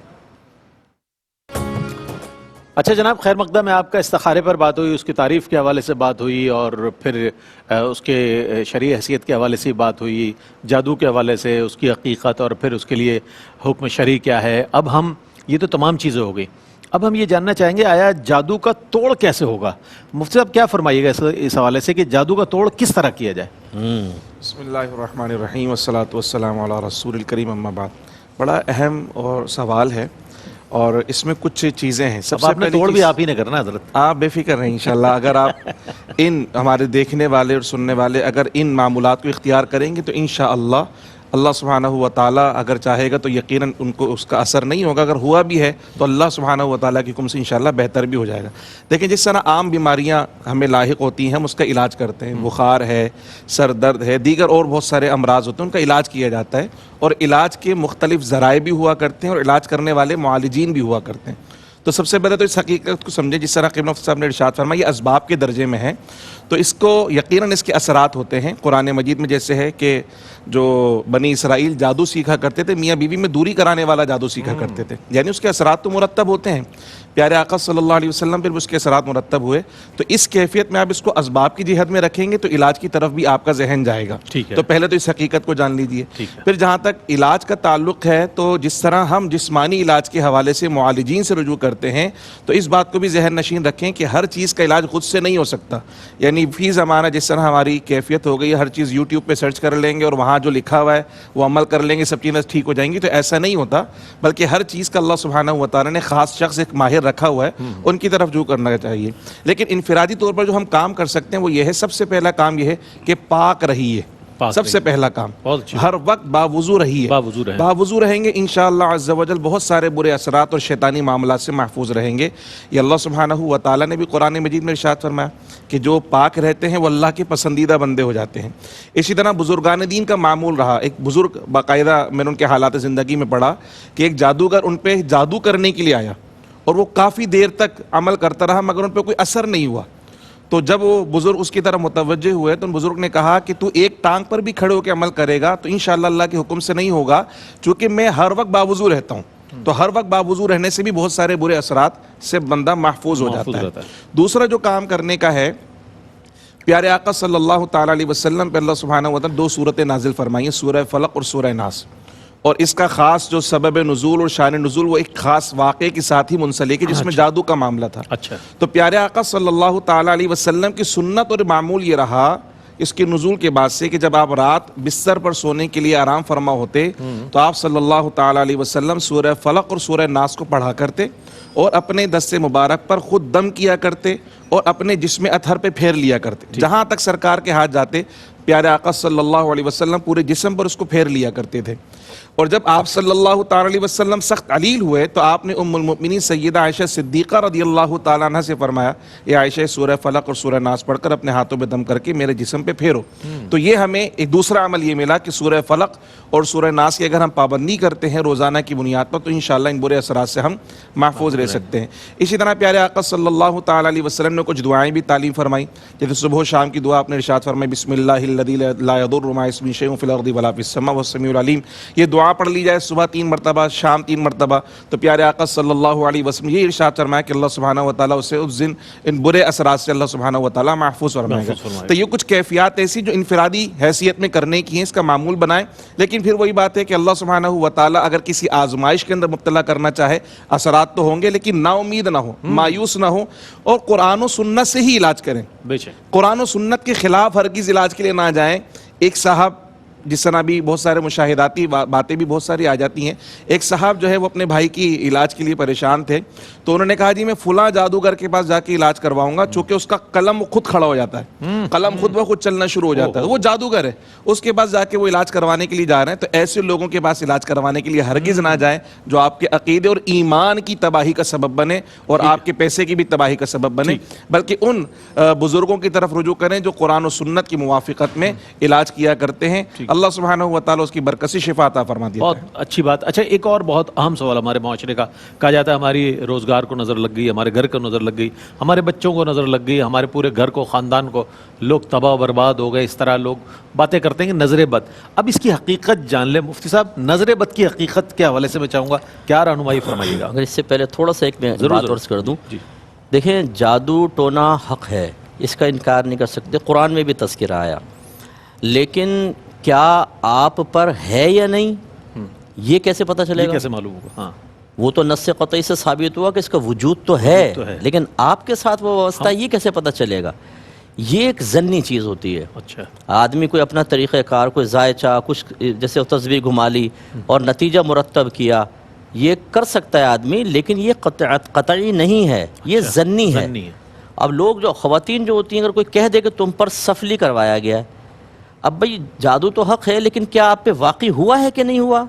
اچھا جناب، خیر مقدم میں آپ کا استخارے پر بات ہوئی، اس کی تعریف کے حوالے سے بات ہوئی اور پھر اس کے شرعی حیثیت کے حوالے سے بات ہوئی، جادو کے حوالے سے اس کی حقیقت اور پھر اس کے لیے حکم شرعی کیا ہے. اب ہم یہ تو تمام چیزیں ہو گئی، اب ہم یہ جاننا چاہیں گے آیا جادو کا توڑ کیسے ہوگا؟ مفتی صاحب کیا فرمائیے گا اس حوالے سے کہ جادو کا توڑ کس طرح کیا جائے؟ بسم اللہ الرحمن الرحیم والصلاة والسلام علی رسول الکریم اما بعد. بڑا اہم اور سوال ہے اور اس میں کچھ چیزیں ہیں. سب سے آپ نے توڑ بھی آپ ہی نے کرنا حضرت. آپ بے فکر رہیں انشاءاللہ. اگر آپ ان ہمارے دیکھنے والے اور سننے والے اگر ان معمولات کو اختیار کریں گے تو انشاءاللہ اللہ سبحانہ و تعالیٰ اگر چاہے گا تو یقیناً ان کو اس کا اثر نہیں ہوگا. اگر ہوا بھی ہے تو اللہ سبحانہ و تعالیٰ کے حکم سے انشاءاللہ بہتر بھی ہو جائے گا. دیکھیں جس طرح عام بیماریاں ہمیں لاحق ہوتی ہیں ہم اس کا علاج کرتے ہیں، بخار ہے، سر درد ہے، دیگر اور بہت سارے امراض ہوتے ہیں، ان کا علاج کیا جاتا ہے اور علاج کے مختلف ذرائع بھی ہوا کرتے ہیں اور علاج کرنے والے معالجین بھی ہوا کرتے ہیں. تو سب سے پہلے تو اس حقیقت کو سمجھیں، جس طرح قبلہ صاحب نے ارشاد فرمایا یہ اسباب کے درجے میں ہے تو اس کو یقیناً اس کے اثرات ہوتے ہیں. قرآن مجید میں جیسے ہے کہ جو بنی اسرائیل جادو سیکھا کرتے تھے، میاں بیوی میں دوری کرانے والا جادو سیکھا کرتے تھے، یعنی اس کے اثرات تو مرتب ہوتے ہیں. پیارے آقا صلی اللہ علیہ وسلم پھر اس کے اثرات مرتب ہوئے. تو اس کیفیت میں آپ اس کو اسباب کی جہت میں رکھیں گے تو علاج کی طرف بھی آپ کا ذہن جائے گا. تو پہلے تو اس حقیقت کو جان لیجئے. پھر جہاں تک علاج کا تعلق ہے تو جس طرح ہم جسمانی علاج کے حوالے سے معالجین سے رجوع کرتے ہیں تو اس بات کو بھی ذہن نشین رکھیں کہ ہر چیز کا علاج خود سے نہیں ہو سکتا. یعنی فی زمانہ جس طرح ہماری کیفیت ہو گئی ہے ہر چیز یوٹیوب پہ سرچ کر لیں گے اور وہاں جو لکھا ہوا ہے وہ عمل کر لیں گے، سب چیزیں ٹھیک ہو جائیں گی، تو ایسا نہیں ہوتا. بلکہ ہر چیز کا اللہ سبحانہ و تعالیٰ نے خاص شخص ایک ماہر رکھا ہوا ہے، ان کی طرف رجوع کرنا چاہیے. لیکن انفرادی طور پر جو ہم کام کر سکتے ہیں وہ یہ ہے، سب سے پہلا کام یہ ہے کہ پاک رہیے. سب سے پہلا کام ہر وقت باوضو رہیے. باوضو رہیں گے انشاءاللہ عز و جل بہت سارے برے اثرات اور شیطانی معاملات سے محفوظ رہیں گے. یہ اللہ سبحانہ و تعالیٰ نے بھی قرآن مجید میں ارشاد فرمایا کہ جو پاک رہتے ہیں وہ اللہ کے پسندیدہ بندے ہو جاتے ہیں. اسی طرح بزرگان دین کا معمول رہا. ایک بزرگ باقاعدہ میں نے ان کے حالات زندگی میں پڑھا کہ ایک جادوگر ان پہ جادو کرنے کے لیے آیا اور وہ کافی دیر تک عمل کرتا رہا مگر ان پہ کوئی اثر نہیں ہوا. تو جب وہ بزرگ اس کی طرف متوجہ ہوئے تو ان بزرگ نے کہا کہ تو ایک ٹانگ پر بھی کھڑے ہو کے عمل کرے گا تو انشاءاللہ اللہ کے حکم سے نہیں ہوگا، چونکہ میں ہر وقت باوضو رہتا ہوں. تو ہر وقت باوضو رہنے سے بھی بہت سارے برے اثرات سے بندہ محفوظ ہو جاتا ہے. دوسرا جو کام کرنے کا ہے، پیارے آقا صلی اللہ تعالیٰ علیہ وسلم پہ اللہ سبحانہ و تعالیٰ 2 سورتیں نازل فرمائی ہیں، سورہ فلق اور سورہ ناس. اور اس کا خاص جو سبب نزول اور شان نزول وہ ایک خاص واقعے کے ساتھ ہی منسلک ہے جس میں جادو کا معاملہ تھا. تو پیارے آقا صلی اللہ تعالیٰ علیہ وسلم کی سنت اور معمول یہ رہا اس کے نزول کے بعد سے کہ جب آپ رات بستر پر سونے کے لیے آرام فرما ہوتے تو آپ صلی اللہ تعالیٰ علیہ وسلم سورہ فلق اور سورہ ناس کو پڑھا کرتے اور اپنے دست مبارک پر خود دم کیا کرتے اور اپنے جسم اطہر پہ پھیر لیا کرتے. جہاں تک سرکار کے ہاتھ جاتے پیارے آقا صلی اللہ علیہ وسلم پورے جسم پر اس کو پھیر لیا کرتے تھے. اور جب آپ صلی اللہ تعالیٰ علیہ وسلم سخت علیل ہوئے تو آپ نے ام المؤمنین سیدہ عائشہ صدیقہ رضی اللہ تعالیٰ عنہ سے فرمایا اے عائشہ سورہ فلق اور سورہ ناس پڑھ کر اپنے ہاتھوں پہ دم کر کے میرے جسم پہ پھیرو. تو یہ ہمیں ایک دوسرا عمل یہ ملا کہ سورہ فلق اور سورہ ناس کی اگر ہم پابندی کرتے ہیں روزانہ کی بنیاد پر تو انشاءاللہ ان برے اثرات سے ہم محفوظ رہ سکتے ہیں. اسی طرح پیارے آقا صلی اللہ تعالیٰ علیہ وسلم نے کچھ دعائیں بھی تعلیم فرمائی، جیسے صبح و شام کی دعا آپ نے ارشاد فرمائی بسم اللہ الذی لا یضر مع اسمہ شیء فی الارض ولا فی السماء وهو السمیع العلیم. یہ دعا پڑھ لی جائے صبح 3 مرتبہ، شام 3 مرتبہ. تو پیارے آقا صلی اللہ علیہ وسلم یہ ارشاد فرمایا کہ اللہ سبحانہ و تعالیٰ اسے اس دن ان برے اثرات سے اللہ سبحانہ و تعالیٰ محفوظ فرمائے گا. تو یہ کچھ کیفیات ایسی جو انفرادی حیثیت میں کرنے کی ہیں، اس کا معمول بنائیں. لیکن پھر وہی بات ہے کہ اللہ سبحانہ و تعالیٰ اگر کسی آزمائش کے اندر مبتلا کرنا چاہے اثرات تو ہوں گے لیکن نا امید نہ ہو، مایوس نہ ہو اور قرآن و سنت سے ہی علاج کریں. قرآن و سنت کے خلاف ہرگز علاج کے لیے نہ نہ جائیں. ایک صاحب جس طرح بھی بہت سارے مشاہداتی باتیں بھی بہت ساری آ جاتی ہیں. ایک صاحب جو ہے وہ اپنے بھائی کی علاج کے لیے پریشان تھے, تو انہوں نے کہا جی میں فلاں جادوگر کے پاس جا کے علاج کرواؤں گا, چونکہ اس کا قلم خود کھڑا ہو جاتا ہے, قلم خود بخود چلنا شروع ہو جاتا ہے, وہ جادوگر ہے, اس کے پاس جا کے وہ علاج کروانے کے لیے جا رہے ہیں. تو ایسے لوگوں کے پاس علاج کروانے کے لیے ہرگز نہ جائیں جو آپ کے عقیدے اور ایمان کی تباہی کا سبب بنے اور آپ کے پیسے کی بھی تباہی کا سبب بنے, بلکہ ان بزرگوں کی طرف رجوع کریں جو قرآن و سنت کی موافقت میں علاج کیا کرتے ہیں. اللہ سبحانہ و تعالیٰ اس کی برکسی شفا عطا فرما دیتا ہے. بہت اچھی بات. اچھا ایک اور بہت اہم سوال ہمارے معاشرے کا, کہا جاتا ہے ہماری روزگار کو نظر لگ گئی, ہمارے گھر کو نظر لگ گئی, ہمارے بچوں کو نظر لگ گئی, ہمارے پورے گھر کو, خاندان کو, لوگ تباہ و برباد ہو گئے. اس طرح لوگ باتیں کرتے ہیں کہ نظر بد. اب اس کی حقیقت جان لیں مفتی صاحب, نظر بد کی حقیقت کے حوالے سے میں چاہوں گا کیا رہنمائی فرمائیے گا. اگر اس سے پہلے تھوڑا سا ایک میں بات عرض کر دوں. جی دیکھیں جادو ٹونا حق ہے, اس کا انکار نہیں کر سکتے, قرآن میں بھی تذکرہ آیا, لیکن کیا آپ پر ہے یا نہیں یہ کیسے پتہ چلے یہ گا؟ کیسے معلوم ہوگا؟ ہاں وہ تو نص قطعی سے ثابت ہوا کہ اس کا وجود تو ہے, لیکن آپ کے ساتھ وہ واسطہ یہ کیسے پتہ چلے گا؟ یہ ایک ضنی چیز ہوتی ہے. اچھا آدمی کوئی اپنا طریقہ کار, کوئی ذائچہ کچھ جیسے تصویر گھما لی اور نتیجہ مرتب کیا, یہ کر سکتا ہے آدمی, لیکن یہ قطعی نہیں ہے, یہ ضنی ہے. اب لوگ جو خواتین جو ہوتی ہیں, اگر کوئی کہہ دے کہ تم پر سفلی کروایا گیا ہے, اب بھئی جادو تو حق ہے, لیکن کیا آپ پہ واقع ہوا ہے کہ نہیں ہوا؟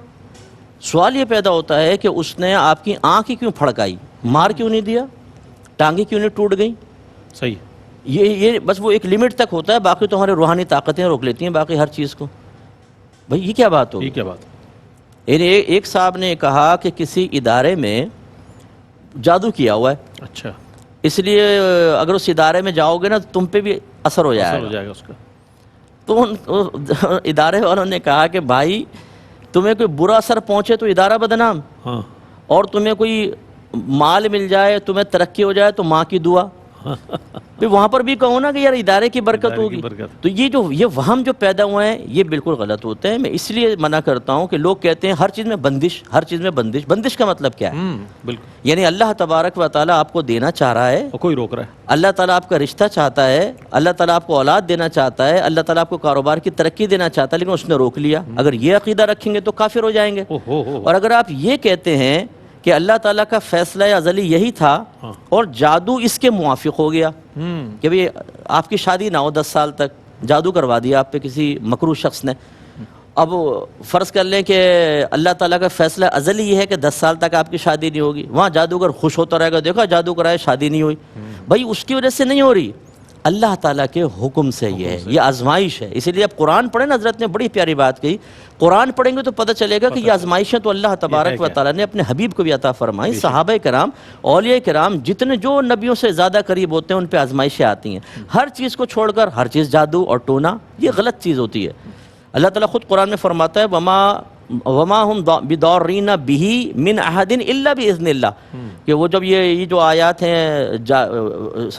سوال یہ پیدا ہوتا ہے کہ اس نے آپ کی آنکھ کیوں پھڑکائی, مار کیوں نہیں دیا, ٹانگیں کیوں نہیں ٹوٹ گئیں؟ صحیح. یہ بس وہ ایک لیمٹ تک ہوتا ہے, باقی تو ہمارے روحانی طاقتیں روک لیتی ہیں باقی ہر چیز کو. بھئی یہ کیا بات ہو؟ یہ کیا بات؟ ایک صاحب نے کہا کہ کسی ادارے میں جادو کیا ہوا ہے, اچھا اس لیے اگر اس ادارے میں جاؤ گے نا تو تم پہ بھی اثر ہو جائے گا. اس کا تو ادارے والوں نے کہا کہ بھائی تمہیں کوئی برا اثر پہنچے تو ادارہ بدنام, ہاں اور تمہیں کوئی مال مل جائے, تمہیں ترقی ہو جائے تو ماں کی دعا. پھر وہاں پر بھی کہو نا کہ یار ادارے کی برکت ہوگی. تو یہ وہم جو پیدا ہوئے ہیں یہ بالکل غلط ہوتے ہیں. میں اس لیے منع کرتا ہوں کہ لوگ کہتے ہیں ہر چیز میں بندش, ہر چیز میں بندش. بندش کا مطلب کیا ہے؟ بالکل, یعنی اللہ تبارک و تعالیٰ آپ کو دینا چاہ رہا ہے, کوئی روک رہا ہے, اللہ تعالیٰ آپ کا رشتہ چاہتا ہے, اللہ تعالیٰ آپ کو اولاد دینا چاہتا ہے, اللہ تعالیٰ آپ کو کاروبار کی ترقی دینا چاہتا ہے, لیکن اس نے روک لیا. اگر یہ عقیدہ رکھیں گے تو کافر ہو جائیں گے. اور اگر آپ یہ کہتے ہیں کہ اللہ تعالیٰ کا فیصلہ ازلی یہی تھا اور جادو اس کے موافق ہو گیا کہ بھئی آپ کی شادی نہ ہو 10 سال تک, جادو کروا دیا آپ پہ کسی مکروہ شخص نے. اب فرض کر لیں کہ اللہ تعالیٰ کا فیصلہ ازلی یہ ہے کہ 10 سال تک آپ کی شادی نہیں ہوگی, وہاں جادوگر خوش ہوتا رہے گا, دیکھا جادو کرائے شادی نہیں ہوئی. بھائی اس کی وجہ سے نہیں ہو رہی, اللہ تعالیٰ کے حکم سے یہ ہے, یہ آزمائش ہے. اسی لیے اب قرآن پڑھیں نا, حضرت نے بڑی پیاری بات کہی, قرآن پڑھیں گے تو پتہ چلے گا کہ یہ آزمائشیں تو اللہ تبارک و تعالیٰ نے اپنے حبیب کو بھی عطا فرمائی. صحابہ کرام, اولیاء کرام جتنے جو نبیوں سے زیادہ قریب ہوتے ہیں ان پہ آزمائشیں آتی ہیں. ہر چیز کو چھوڑ کر ہر چیز جادو اور ٹونا یہ غلط چیز ہوتی ہے. اللہ تعالیٰ خود قرآن میں فرماتا ہے وما ہم بدارین بہ من احد الا باذن اللہ, کہ وہ جب یہ جو آیات ہیں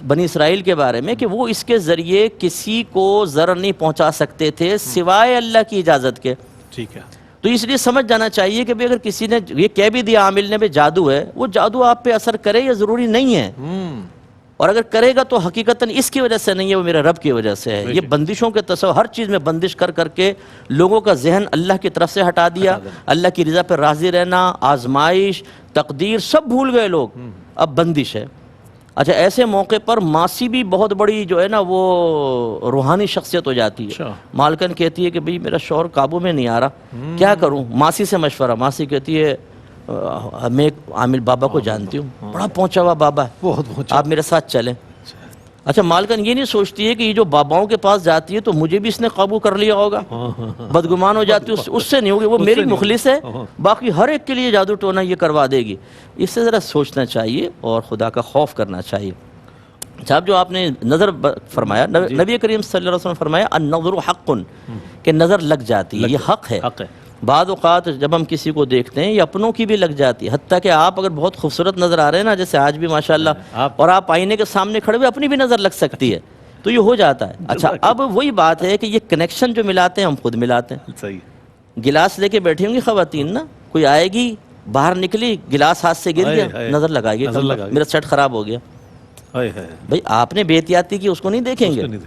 بنی اسرائیل کے بارے میں کہ وہ اس کے ذریعے کسی کو ضرر نہیں پہنچا سکتے تھے سوائے اللہ کی اجازت کے. ٹھیک ہے. تو اس لیے سمجھ جانا چاہیے کہ اگر کسی نے یہ کہہ بھی دیا عامل نے بھی جادو ہے, وہ جادو آپ پہ اثر کرے یا ضروری نہیں ہے, اور اگر کرے گا تو حقیقتاً اس کی وجہ سے نہیں ہے, وہ میرے رب کی وجہ سے ہے. یہ بندشوں کے تصور, ہر چیز میں بندش کر کر کے لوگوں کا ذہن اللہ کی طرف سے ہٹا دیا. اللہ کی رضا پہ راضی رہنا, آزمائش, تقدیر سب بھول گئے لوگ, اب بندش ہے. اچھا ایسے موقع پر ماسی بھی بہت بڑی جو ہے نا وہ روحانی شخصیت ہو جاتی ہے. مالکن کہتی ہے کہ بھئی میرا شوہر قابو میں نہیں آ رہا, کیا کروں؟ ماسی سے مشورہ, ماسی کہتی ہے میں ایک عامل بابا کو جانتی ہوں, بڑا پہنچا ہوا بابا ہے, آپ میرے ساتھ چلیں. اچھا مالکن یہ نہیں سوچتی ہے کہ یہ جو باباؤں کے پاس جاتی ہے تو مجھے بھی اس نے قابو کر لیا ہوگا, بدگمان ہو جاتی ہے, اس سے نہیں ہوگی, وہ میری مخلص ہے, باقی ہر ایک کے لیے جادو ٹونا یہ کروا دے گی. اس سے ذرا سوچنا چاہیے اور خدا کا خوف کرنا چاہیے. صاحب جو آپ نے نظر فرمایا, نبی کریم صلی اللہ علیہ وسلم نے فرمایا النظر حق, کہ نظر لگ جاتی ہے, یہ حق ہے. بعض اوقات جب ہم کسی کو دیکھتے ہیں یہ اپنوں کی بھی لگ جاتی ہے, حتیٰ کہ آپ اگر بہت خوبصورت نظر آ رہے ہیں نا, جیسے آج بھی ماشاءاللہ, اور آپ آئینے کے سامنے کھڑے ہوئے اپنی بھی نظر لگ سکتی ہے, تو یہ ہو جاتا ہے. اچھا اب وہی بات ہے کہ یہ کنیکشن جو ملاتے ہیں ہم خود ملاتے ہیں. صحیح. گلاس لے کے بیٹھی ہوں گی خواتین نا, کوئی آئے گی باہر نکلی, گلاس ہاتھ سے گر گیا, نظر لگائے گی میرا سیٹ خراب ہو گیا. بھائی آپ نے بے احتیاطی کی, اس کو نہیں دیکھیں گے,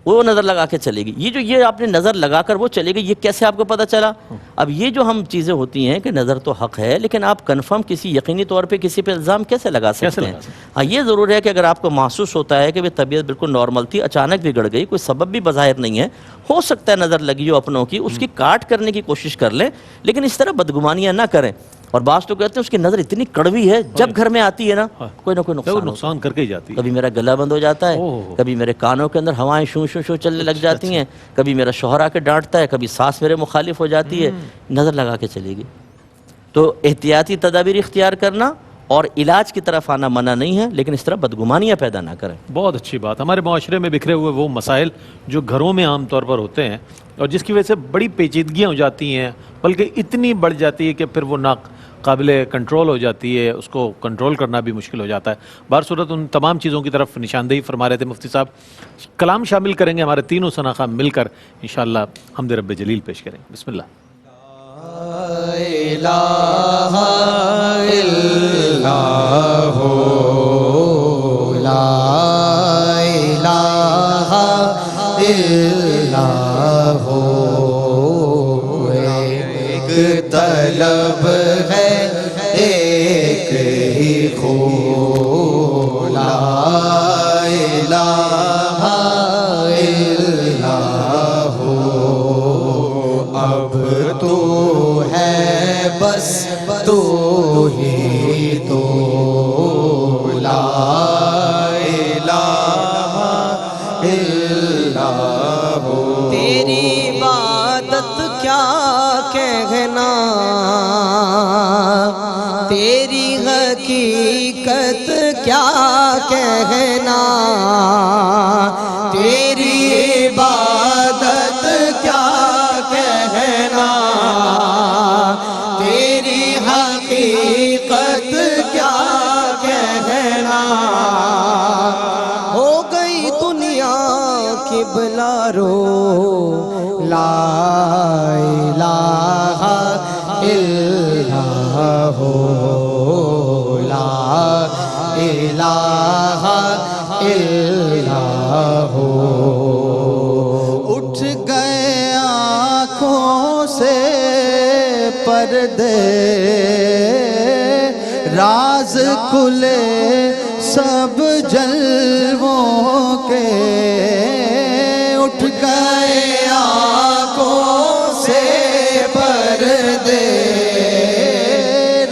وہ نظر لگا کے چلے گی. یہ آپ نے نظر لگا کر وہ چلے گی, یہ کیسے آپ کو پتہ چلا؟ اب یہ جو ہم چیزیں ہوتی ہیں کہ نظر تو حق ہے, لیکن آپ کنفرم کسی یقینی طور پہ کسی پہ الزام کیسے لگا سکتے ہیں؟ ہاں یہ ضرور ہے کہ اگر آپ کو محسوس ہوتا ہے کہ وہ طبیعت بالکل نارمل تھی, اچانک بگڑ گئی, کوئی سبب بھی بظاہر نہیں ہے, ہو سکتا ہے نظر لگی ہو اپنوں کی, اس کی کاٹ کرنے کی کوشش کر لیں, لیکن اس طرح بدگمانیاں نہ کریں. اور بعض تو کہتے ہیں اس کی نظر اتنی کڑوی ہے, جب گھر میں آتی ہے نا کوئی نہ کوئی نقصان کر کے ہی جاتی ہے. کبھی میرا گلا بند ہو جاتا ہے, کبھی میرے کانوں کے اندر ہوائیں شوں شوں شوں چلنے لگ جاتی ہیں, کبھی میرا شوہر آ کے ڈانٹتا ہے, کبھی ساس میرے مخالف ہو جاتی ہے, نظر لگا کے چلے گی. تو احتیاطی تدابیر اختیار کرنا اور علاج کی طرف آنا منع نہیں ہے, لیکن اس طرح بدگمانیاں پیدا نہ کریں. بہت اچھی بات. ہمارے معاشرے میں بکھرے ہوئے وہ مسائل جو گھروں میں عام طور پر ہوتے ہیں اور جس کی وجہ سے بڑی پیچیدگیاں ہو جاتی ہیں, بلکہ اتنی بڑھ جاتی ہے کہ پھر وہ قابل کنٹرول ہو جاتی ہے, اس کو کنٹرول کرنا بھی مشکل ہو جاتا ہے. بہرصورت ان تمام چیزوں کی طرف نشاندہی فرما رہے تھے مفتی صاحب. کلام شامل کریں گے, ہمارے تینوں شناخہ مل کر انشاءاللہ حمد رب جلیل پیش کریں گے. بسم اللہ. لا الہ الا اللہ, لا الہ الا اللہ, ایک طلب ہے ایک ہی خو, لا الہ الا اللہ, اب تو ہے بس تو ہی تو, لا الہ الا اللہ. تیری عبادت کیا کہنا, تیری حقیقت کیا کہنا, تیری عبادت کیا کہنا, تیری حقیقت کیا کہنا. ہو گئی دنیا کی بلا رو, لا الہ الا اللہ, لا الہ الا اللہ. اٹھ گئے آنکھوں سے پردے, راز کھلے سب جلووں کے, اٹھ گئے آنکھوں سے پردے,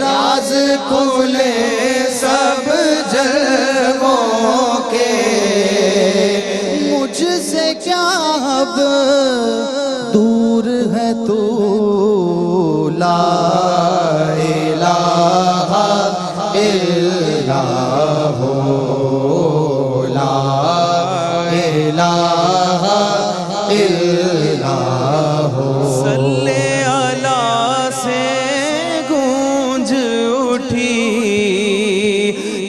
راز کھلے سب جلووں کے. مجھ سے کیا اب دور ہے تو, لا الہ الا اللہ, لا الہ الا اللہ. صلی اللہ سے گونج اٹھی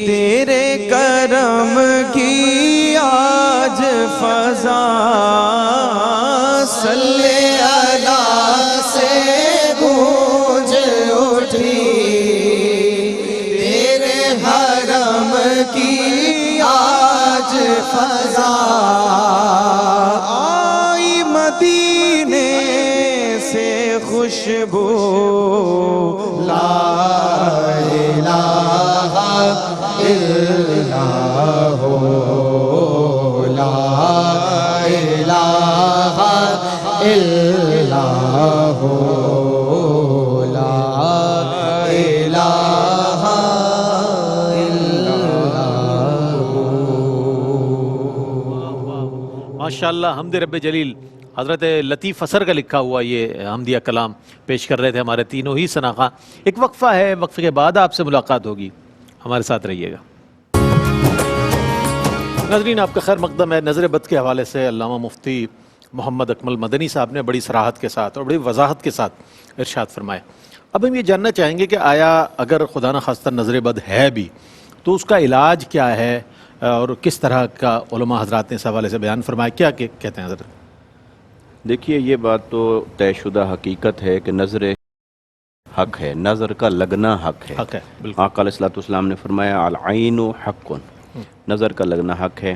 تیرے کرم کی آج فضا, صلی اللہ سے گونج اٹھی تیرے حرم کی آج فضا. آئی مدینے سے خوشبو, لا الہ الا اللہ, لا الہ الا اللہ, لا الہ الا اللہ. ماشاءاللہ حمد رب جلیل. حضرت لطیف اثر کا لکھا ہوا یہ حمدیہ کلام پیش کر رہے تھے ہمارے تینوں ہی شناخہ. ایک وقفہ ہے, وقفے کے بعد آپ سے ملاقات ہوگی, ہمارے ساتھ رہیے گا. ناظرین آپ کا خیر مقدم ہے. نظر بد کے حوالے سے علامہ مفتی محمد اکمل مدنی صاحب نے بڑی صراحت کے ساتھ اور بڑی وضاحت کے ساتھ ارشاد فرمایا. اب ہم یہ جاننا چاہیں گے کہ آیا اگر خدا نخواستہ نظر بد ہے بھی تو اس کا علاج کیا ہے اور کس طرح کا علماء حضرات نے اس حوالے سے بیان فرمایا, کیا کہتے ہیں حضرت؟ دیکھیے یہ بات تو طے شدہ حقیقت ہے کہ نظر حق ہے, نظر کا لگنا حق ہے. حق ہے بالکل. آقا علیہ الصلوۃ والسلام نے فرمایا العین حق, نظر کا لگنا حق ہے.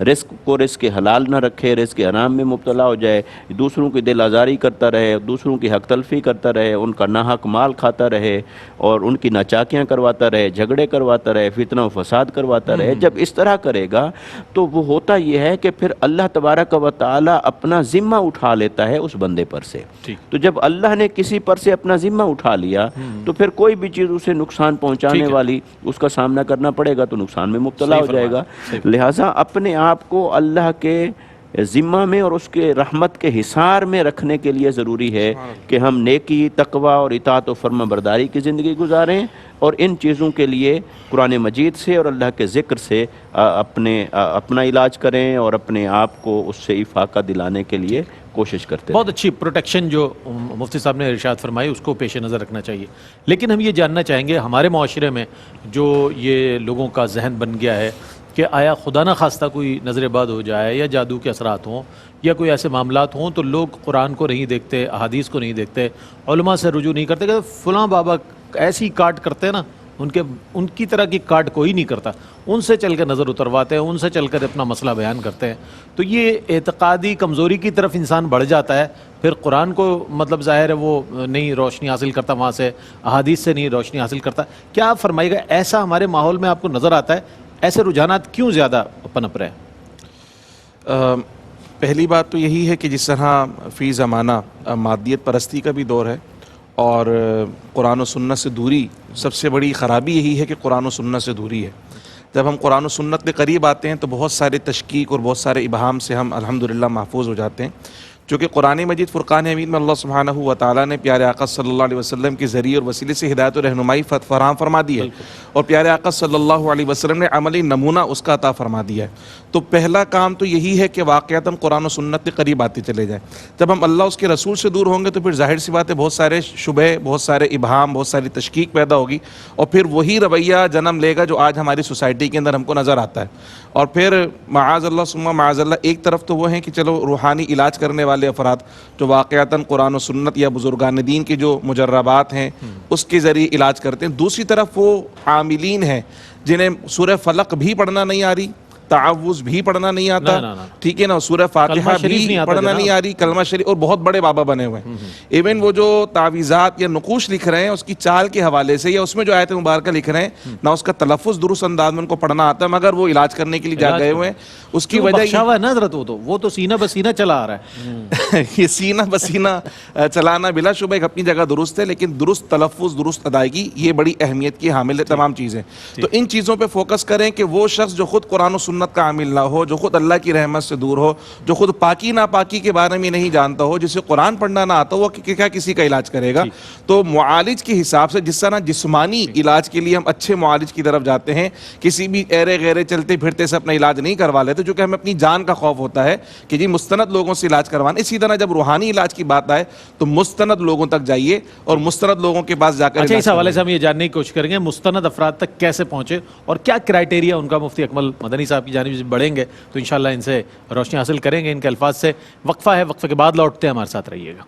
رزق کو رزق حلال نہ رکھے، رزق حرام میں مبتلا ہو جائے، دوسروں کی دل آزاری کرتا رہے، دوسروں کی حق تلفی کرتا رہے، ان کا ناحق مال کھاتا رہے اور ان کی ناچاکیاں کرواتا رہے، جھگڑے کرواتا رہے، فتنہ و فساد کرواتا رہے، جب اس طرح کرے گا تو وہ ہوتا یہ ہے کہ پھر اللہ تبارک و تعالی اپنا ذمہ اٹھا لیتا ہے اس بندے پر سے۔ تو جب اللہ نے کسی پر سے اپنا ذمہ اٹھا لیا تو پھر کوئی بھی چیز اسے نقصان پہنچانے والی اس کا سامنا کرنا پڑے گا تو نقصان میں مبتلا ہو جائے گا۔ لہٰذا اپنے آپ کو اللہ کے ذمہ میں اور اس کے رحمت کے حصار میں رکھنے کے لیے ضروری ہے کہ ہم نیکی، تقوی اور اطاعت و فرما برداری کی زندگی گزاریں، اور ان چیزوں کے لیے قرآن مجید سے اور اللہ کے ذکر سے اپنا علاج کریں اور اپنے آپ کو اس سے افاقہ دلانے کے لیے کوشش کرتے ہیں۔ بہت اچھی پروٹیکشن جو مفتی صاحب نے ارشاد فرمائی اس کو پیش نظر رکھنا چاہیے، لیکن ہم یہ جاننا چاہیں گے ہمارے معاشرے میں جو یہ لوگوں کا ذہن بن گیا ہے کہ آیا خدا نہ خواستہ کوئی نظر بد ہو جائے یا جادو کے اثرات ہوں یا کوئی ایسے معاملات ہوں تو لوگ قرآن کو نہیں دیکھتے، احادیث کو نہیں دیکھتے، علماء سے رجوع نہیں کرتے کہ فلاں بابا ایسی کاٹ کرتے ہیں نا، ان کی طرح کی کاٹ کوئی نہیں کرتا، ان سے چل کر نظر اترواتے ہیں، ان سے چل کر اپنا مسئلہ بیان کرتے ہیں۔ تو یہ اعتقادی کمزوری کی طرف انسان بڑھ جاتا ہے، پھر قرآن کو مطلب ظاہر ہے وہ نہیں روشنی حاصل کرتا، وہاں سے احادیث سے نہیں روشنی حاصل کرتا۔ کیا آپ فرمائیے گا ایسا ہمارے ماحول میں آپ کو نظر آتا ہے؟ ایسے رجحانات کیوں زیادہ پنپ رہے ہیں؟ پہلی بات تو یہی ہے کہ جس طرح فی زمانہ مادیت پرستی کا بھی دور ہے اور قرآن و سنت سے دوری، سب سے بڑی خرابی یہی ہے کہ قرآن و سنت سے دوری ہے۔ جب ہم قرآن و سنت کے قریب آتے ہیں تو بہت سارے تشکیک اور بہت سارے ابہام سے ہم الحمدللہ محفوظ ہو جاتے ہیں، چونکہ قرآن مجید فرقان حمید میں اللہ سبحانہ و تعالیٰ نے پیارے آقا صلی اللہ علیہ وسلم کے ذریعے اور وسیلے سے ہدایت و رہنمائی فراہم فرما دی ہے، اور پیارے آقا صلی اللہ علیہ وسلم نے عملی نمونہ اس کا عطا فرما دیا ہے۔ تو پہلا کام تو یہی ہے کہ واقعتاً قرآن و سنت کے قریب آتے چلے جائیں۔ جب ہم اللہ اس کے رسول سے دور ہوں گے تو پھر ظاہر سی بات ہے بہت سارے شبہ، بہت سارے ابہام، بہت ساری تشکیک پیدا ہوگی، اور پھر وہی رویہ جنم لے گا جو آج ہماری سوسائٹی کے اندر ہم کو نظر آتا ہے۔ اور پھر معاذ اللہ ثم معاذ اللہ، ایک طرف تو وہ ہیں کہ چلو روحانی علاج کرنے والے افراد جو واقعتاً قرآن و سنت یا بزرگان دین کے جو مجربات ہیں اس کے ذریعے علاج کرتے ہیں، دوسری طرف وہ عاملین ہیں جنہیں سورہ فلق بھی پڑھنا نہیں آ رہی، تعوذ بھی پڑھنا نہیں آتا، ٹھیک ہے نا، سورہ فاتحہ بھی پڑھنا نہیں آ رہی، کلمہ شریف، اور بہت بڑے بابا بنے ہوئے ہیں۔ ایون وہ جو تعویذات یا نقوش لکھ رہے ہیں اس کی چال کے حوالے سے یا اس میں جو آیت مبارکہ لکھ رہے ہیں نہ اس کا تلفظ درست انداز میں ان کو پڑھنا آتا ہے، مگر وہ علاج کرنے کے لیے جا گئے ہوئے ہیں۔ اس کی وجہ وہ تو سینہ بسینہ چلا آ رہا ہے، یہ سینہ بسینہ چلانا بلا شبہ ایک اپنی جگہ درست ہے، لیکن درست تلفظ، درست ادائیگی یہ بڑی اہمیت کی حامل ہے تمام چیزیں۔ تو ان چیزوں پہ فوکس کریں کہ وہ شخص جو خود قرآن و سنت کا عامل نہ ہو، جو خود اللہ کی رحمت سے دور ہو، جو خود پاکی ناپاکی کے بارے میں نہیں جانتا ہو، جسے قرآن پڑھنا نہ آتا ہو، وہ کیا کسی کا علاج کرے گا؟ تو معالج کے حساب سے جس طرح جسمانی علاج کے لیے ہم اچھے معالج کی طرف جاتے ہیں، کسی بھی ایرے غیرے چلتے پھرتے سے اپنا علاج نہیں کروا لیتے، چونکہ ہمیں اپنی جان کا خوف ہوتا ہے کہ جی مستند لوگوں سے علاج کروانا۔ اسی طرح جب روحانی علاج کی بات آئے تو مستند لوگوں تک جائیے اور مستند لوگوں کے پاس جا کر اچھا، اس حوالے سے ہم یہ جاننے کی کوشش کریں گے مستند افراد تک کیسے پہنچے اور کیا کرائٹیریا ان کا مفتی اکمل مدنی صاحب کی جانب سے بڑھیں گے تو انشاءاللہ ان سے روشنی حاصل کریں گے۔ ان کے الفاظ سے وقفہ ہے، وقفے کے بعد لوٹتے ہیں، ہمارے ساتھ رہیے گا۔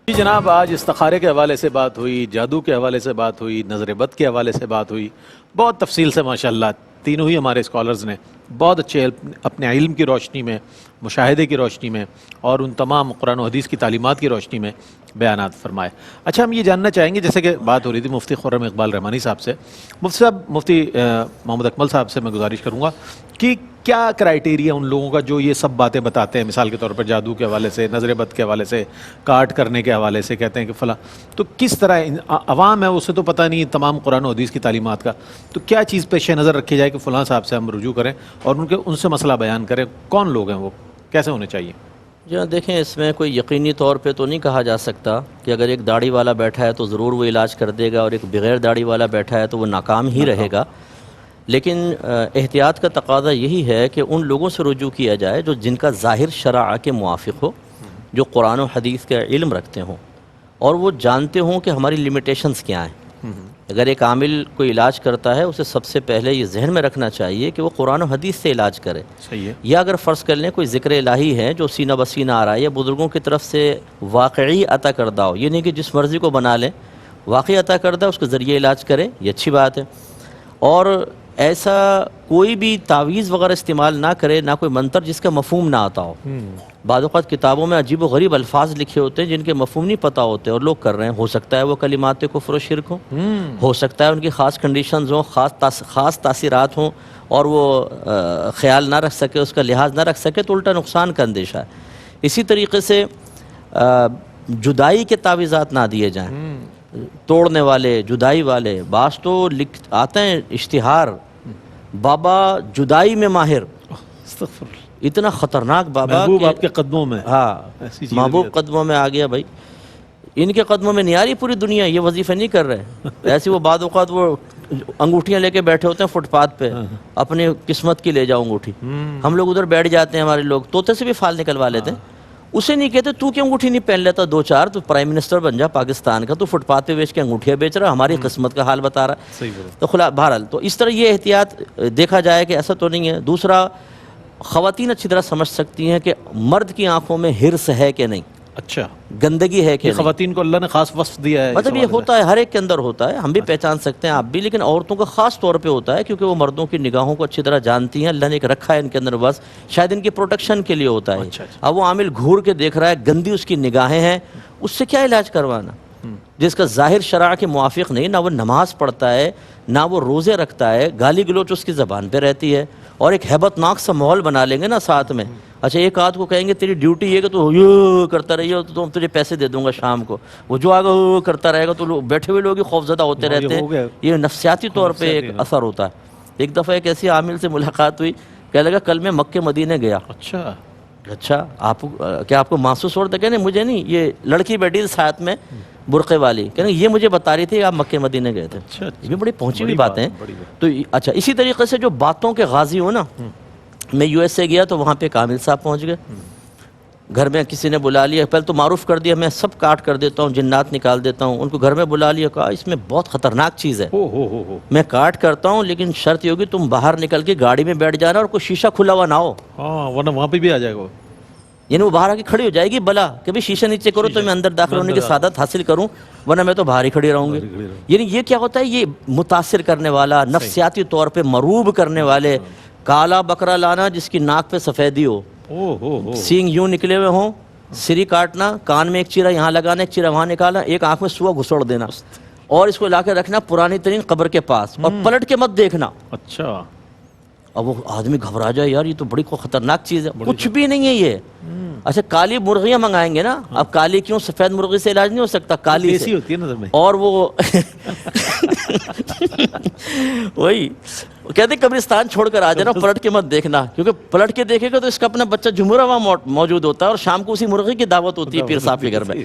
جی جناب، آج استخارے کے حوالے سے بات ہوئی، جادو کے حوالے سے بات ہوئی، نظر بد کے حوالے سے بات ہوئی، بہت تفصیل سے ماشاءاللہ تینوں ہی ہمارے اسکالرز نے بہت اچھے اپنے علم کی روشنی میں، مشاہدے کی روشنی میں اور ان تمام قرآن و حدیث کی تعلیمات کی روشنی میں بیانات فرمائے۔ اچھا، ہم یہ جاننا چاہیں گے جیسے کہ بات ہو رہی تھی مفتی خرم اقبال رحمانی صاحب سے، مفتی محمد اکمل صاحب سے میں گزارش کروں گا کہ کیا کرائٹیریا ان لوگوں کا جو یہ سب باتیں بتاتے ہیں، مثال کے طور پر جادو کے حوالے سے، نظر بد کے حوالے سے، کاٹ کرنے کے حوالے سے کہتے ہیں کہ فلاں، تو کس طرح عوام ہے اسے تو پتہ نہیں تمام قرآن و حدیث کی تعلیمات کا، تو کیا چیز پیش نظر رکھی جائے کہ فلاں صاحب سے ہم رجوع کریں اور ان سے مسئلہ بیان کریں؟ کون لوگ ہیں وہ، کیسے ہونے چاہیے؟ جی ہاں، دیکھیں اس میں کوئی یقینی طور پہ تو نہیں کہا جا سکتا کہ اگر ایک داڑھی والا بیٹھا ہے تو ضرور وہ علاج کر دے گا اور ایک بغیر داڑھی والا بیٹھا ہے تو وہ ناکام ہی رہے گا، لیکن احتیاط کا تقاضا یہی ہے کہ ان لوگوں سے رجوع کیا جائے جن کا ظاہر شرع کے موافق ہو، جو قرآن و حدیث کا علم رکھتے ہوں اور وہ جانتے ہوں کہ ہماری لمیٹیشنز کیا ہیں۔ اگر ایک عامل کوئی علاج کرتا ہے اسے سب سے پہلے یہ ذہن میں رکھنا چاہیے کہ وہ قرآن و حدیث سے علاج کرے۔ صحیح ہے۔ یا اگر فرض کر لیں کوئی ذکر الہی ہے جو سینہ بسینہ آ رہا ہے یا بزرگوں کی طرف سے واقعی عطا کردہ ہو، یہ نہیں کہ جس مرضی کو بنا لیں، واقعی عطا کردہ اس کے ذریعے علاج کرے، یہ اچھی بات ہے۔ اور ایسا کوئی بھی تعویذ وغیرہ استعمال نہ کرے، نہ کوئی منتر جس کا مفہوم نہ آتا ہو۔ بعض اوقات کتابوں میں عجیب و غریب الفاظ لکھے ہوتے ہیں جن کے مفہوم نہیں پتہ ہوتے اور لوگ کر رہے ہیں۔ ہو سکتا ہے وہ کلمات کفر و شرک ہو سکتا ہے ان کی خاص کنڈیشنز ہوں، خاص تاثیرات ہوں اور وہ خیال نہ رکھ سکے، اس کا لحاظ نہ رکھ سکے تو الٹا نقصان کا اندیشہ ہے۔ اسی طریقے سے جدائی کے تعویذات نہ دیے جائیں، توڑنے والے، جدائی والے۔ بعض تو آتے ہیں اشتہار، بابا جدائی میں ماہر، استغفر اللہ۔ اتنا خطرناک بابا محبوب کہ آپ کے قدموں میں، ہاں ایسی چیزیں محبوب بھی قدموں میں آ گیا بھائی، ان کے قدموں میں نہیں آ رہی پوری دنیا، یہ وظیفہ نہیں کر رہے۔ ایسے وہ بعض اوقات وہ انگوٹھیاں لے کے بیٹھے ہوتے ہیں فٹ پاتھ پہ، اپنی قسمت کی لے جاؤ انگوٹھی۔ ہم لوگ ادھر بیٹھ جاتے ہیں، ہمارے لوگ طوطے سے بھی فال نکلوا لیتے ہیں، اسے نہیں کہتے تو کیوں انگوٹھی نہیں پہن لیتا دو چار، تو پرائم منسٹر بن جا پاکستان کا، تو فٹ پاتھ پہ بیچ کے انگوٹھیاں بیچ رہا، ہماری قسمت کا حال بتا رہا ہے۔ صحیح بات۔ تو بہرحال تو اس طرح یہ احتیاط دیکھا جائے کہ ایسا تو نہیں ہے۔ دوسرا، خواتین اچھی طرح سمجھ سکتی ہیں کہ مرد کی آنکھوں میں ہرس ہے کہ نہیں، اچھا، گندگی ہے کہ یہ نہیں۔ خواتین کو اللہ نے خاص وصف دیا ہے، مطلب یہ ہوتا ہے، ہر ایک کے اندر ہوتا ہے، ہم بھی پہچان سکتے ہیں، آپ بھی، لیکن عورتوں کا خاص طور پہ ہوتا ہے کیونکہ وہ مردوں کی نگاہوں کو اچھی طرح جانتی ہیں، اللہ نے ایک رکھا ہے ان کے اندر، بس شاید ان کی پروٹیکشن کے لیے ہوتا ہے۔ اب وہ عامل گھور کے دیکھ رہا ہے، گندی اس کی نگاہیں ہیں، اس سے کیا علاج کروانا جس کا ظاہر شرع کے موافق نہیں، نہ وہ نماز پڑھتا ہے، نہ وہ روزے رکھتا ہے، گالی گلوچ اس کی زبان پہ رہتی ہے، اور ایک ہیبت ناک سا ماحول بنا لیں گے نا ساتھ میں۔ اچھا، ایک آدھ کو کہیں گے تیری ڈیوٹی یہ کہ تو یوں کرتا رہیے تو تجھے پیسے دے دوں گا شام کو، وہ جو آگے کرتا رہے گا تو بیٹھے ہوئے لوگ ہی خوفزدہ ہوتے رہتے ہیں۔ یہ نفسیاتی طور پہ ایک اثر ہوتا ہے۔ ایک دفعہ ایک ایسی عامل سے ملاقات ہوئی، کہنے لگا کل میں مکے مدینے گیا۔ اچھا، آپ کیا آپ کو محسوس ہو رہا تھا؟ کہنے مجھے نہیں، یہ لڑکی بیٹھی تھی ساتھ میں برقعے والی، کہنے یہ مجھے بتا رہی تھی کہ آپ مکے مدینے گئے تھے۔ یہ بھی بڑی پہنچی ہوئی باتیں ہیں۔ تو اچھا، اسی طریقے سے جو باتوں کے غازی ہو نا، میں یو ایس اے گیا تو وہاں پہ کامل صاحب پہنچ گئے، گھر میں کسی نے بلا لیا، پہلے تو معروف کر دیا میں سب کاٹ کر دیتا ہوں، جنات نکال دیتا ہوں، ان کو گھر میں بلا لیا، کہا اس میں بہت خطرناک چیز ہے، میں کاٹ کرتا ہوں لیکن شرط یہ ہوگی تم باہر نکل کے گاڑی میں بیٹھ جانا اور کوئی شیشہ کھلا ہوا نہ ہو، ورنہ وہاں پہ بھی آ جائے گا۔ یعنی وہ باہر آ کے کھڑی ہو جائے گی بلا کہ بھی شیشہ نیچے کرو تو میں اندر داخل ہونے کی سعادت حاصل کروں، ورنہ میں تو باہر ہی کھڑی رہوں گی۔ یعنی یہ کیا ہوتا ہے، یہ متاثر کرنے والا، نفسیاتی طور پہ مروب کرنے والے، کالا بکرا لانا جس کی ناک پہ سفیدی ہو، سینگ یوں نکلے ہوئے ہوں، سری کاٹنا، کان میں ایک چیرا یہاں لگانا، ایک چیرا وہاں نکالنا، ایک آنکھ میں سوا گھسوڑ دینا، اور اس کو لا کے رکھنا پرانی ترین قبر کے پاس اور پلٹ کے مت دیکھنا۔ اچھا، اب وہ آدمی گھبرا جائے، یار یہ تو بڑی خطرناک چیز ہے، کچھ بھی نہیں ہے یہ۔ اچھا، کالی مرغیاں منگائیں گے نا، اب کالی کیوں، سفید مرغی سے علاج نہیں ہو سکتا، کالی سے ہوتی ہے نظر میں، اور وہ وہی کہتے قبرستان چھوڑ کر آ جانا، پلٹ کے مت دیکھنا، کیونکہ پلٹ کے دیکھے گا تو اس کا اپنا بچہ جمہورہ وہاں موجود ہوتا ہے اور شام کو اسی مرغی کی دعوت ہوتی ہے پیر صاحب کے گھر میں۔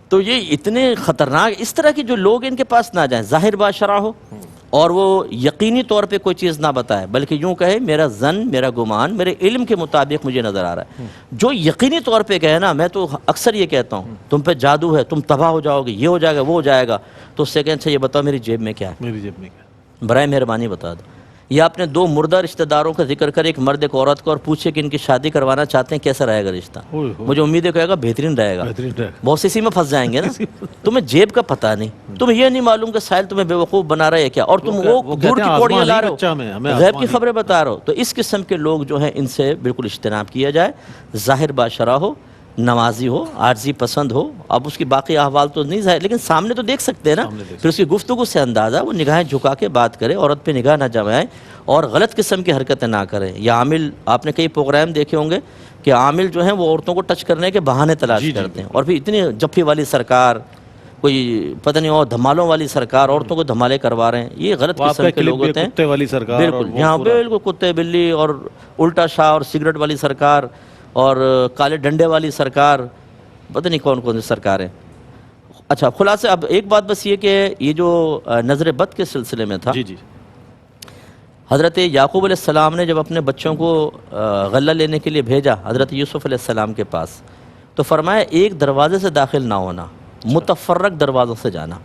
تو یہ اتنے خطرناک، اس طرح کی جو لوگ ان کے پاس نہ جائیں، ظاہر باشرہ ہو اور وہ یقینی طور پہ کوئی چیز نہ بتائے، بلکہ یوں کہے میرا ظن، میرا گمان میرے علم کے مطابق مجھے نظر آ رہا ہے۔ جو یقینی طور پہ کہے نا، میں تو اکثر یہ کہتا ہوں تم پہ جادو ہے، تم تباہ ہو جاؤ گے، یہ ہو جائے گا، وہ ہو جائے گا، تو اس سے کہیں اچھا یہ بتاؤ میری جیب میں کیا ہے، میری جیب میں کیا، برائے مہربانی بتا دو۔ یا اپنے دو مردہ رشتہ داروں کا ذکر کرے، ایک مرد ایک عورت کو، اور پوچھے کہ ان کی شادی کروانا چاہتے ہیں، کیسا رہے گا رشتہ؟ مجھے امید ہے کہے گا بہترین رہے گا۔ بہت سی اسی میں پھنس جائیں گے نا، تمہیں جیب کا پتہ نہیں، تمہیں یہ نہیں معلوم کہ ساحل تمہیں بے وقوف بنا رہے ہے کیا، اور تم وہ دور کی پوڑیاں لا رہے ہو، غیب کی خبریں بتا رہے ہو۔ تو اس قسم کے لوگ جو ہیں ان سے بالکل اجتناب کیا جائے، ظاہر باشرہ ہو، نمازی ہو، عارضی پسند ہو، اب اس کی باقی احوال تو نہیں ظاہر، لیکن سامنے تو دیکھ سکتے ہیں نا، پھر اس کی گفتگو سے اندازہ، وہ نگاہیں جھکا کے بات کرے، عورت پہ نگاہ نہ جمائے اور غلط قسم کی حرکتیں نہ کرے۔ یا عامل، آپ نے کئی پروگرام دیکھے ہوں گے کہ عامل جو ہیں وہ عورتوں کو ٹچ کرنے کے بہانے تلاش کرتے ہیں، اور پھر اتنی جفی والی سرکار، کوئی پتہ نہیں اور دھمالوں والی سرکار، عورتوں کو دھمالے کروا رہے ہیں، یہ غلط قسم کے لوگ ہوتے ہیں۔ بالکل، یہاں بالکل کتے بلی اور الٹا شاہ اور سگریٹ والی سرکار اور کالے ڈنڈے والی سرکار، پتہ نہیں کون کون سی سرکاریں۔ اچھا، خلاصہ اب ایک بات بس یہ کہ یہ جو نظر بد کے سلسلے میں تھا، حضرت یعقوب علیہ السلام نے جب اپنے بچوں کو غلہ لینے کے لیے بھیجا حضرت یوسف علیہ السلام کے پاس، تو فرمایا ایک دروازے سے داخل نہ ہونا، متفرق دروازوں سے جانا۔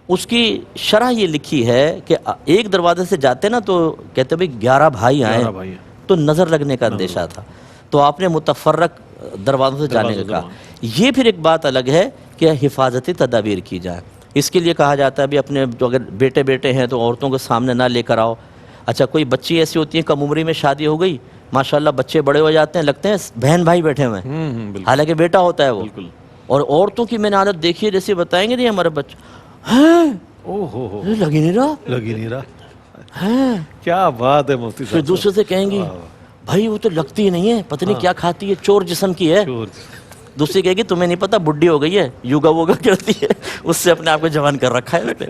اس کی شرح یہ لکھی ہے کہ ایک دروازے سے جاتے نا تو کہتے بھائی 11 بھائی آئے تو نظر لگنے کا اندیشہ تھا، تو آپ نے متفرق دروازوں سے جانے کا کہا۔ یہ پھر ایک بات الگ ہے کہ حفاظتی تدابیر کی جائے، اس کے لیے کہا جاتا ہے بھی اپنے جو اگر بیٹے ہیں تو عورتوں کے سامنے نہ لے کر آؤ، اچھا کوئی بچی ایسی ہوتی ہیں کم عمری میں شادی ہو گئی ماشاءاللہ بچے بڑے ہو جاتے ہیں لگتے ہیں بہن بھائی بیٹھے ہوئے ہیں بالکل حالانکہ بیٹا ہوتا ہے وہ بالکل اور عورتوں کی میں نے عادت دیکھی ہے جیسے بتائیں گے نہیں ہمارے بچے ہیں او ہو لگ ہی نہیں رہا لگ ہی نہیں رہا ہیں کیا بات ہے مفتی پھر صاحب دوسرے سے کہیں گی بھائی وہ تو لگتی ہی نہیں ہے پتہ نہیں کیا کھاتی ہے چور جسم کی ہے چور دوسری کہے گی تمہیں نہیں پتا بڈھی ہو گئی ہے یوگا ووگا کرتی ہے اس سے اپنے آپ کو جوان کر رکھا ہے بیٹے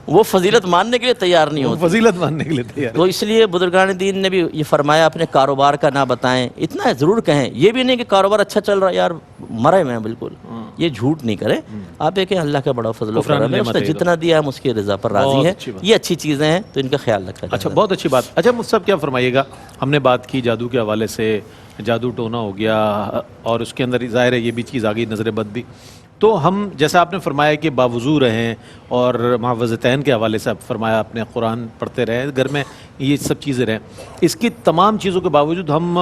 وہ فضیلت ماننے کے لیے تیار نہیں ہوتی فضیلت ماننے کے لیے تیار تو اس لیے بزرگان دین نے بھی یہ فرمایا اپنے کاروبار کا نہ بتائیں اتنا ضرور کہیں یہ بھی نہیں کہ کاروبار اچھا چل رہا ہے یار مرے میں بالکل یہ جھوٹ نہیں کریں آپ یہ کہ اللہ کا بڑا فضل و کرم ہے اس نے جتنا دیا ہم اس کی رضا پر راضی ہیں یہ اچھی چیزیں ہیں تو ان کا خیال رکھا جائے اچھا بہت اچھی بات اچھا مفتی صاحب کیا فرمائیے گا ہم نے بات کی جادو کے حوالے سے جادو ٹونا ہو گیا اور اس کے اندر ظاہر ہے یہ بھی چیز آ گئی نظر بد بھی تو ہم جیسا آپ نے فرمایا کہ باوضو رہیں اور معوذتین کے حوالے سے آپ فرمایا اپنے قرآن پڑھتے رہیں گھر میں یہ سب چیزیں رہیں اس کی تمام چیزوں کے باوجود ہم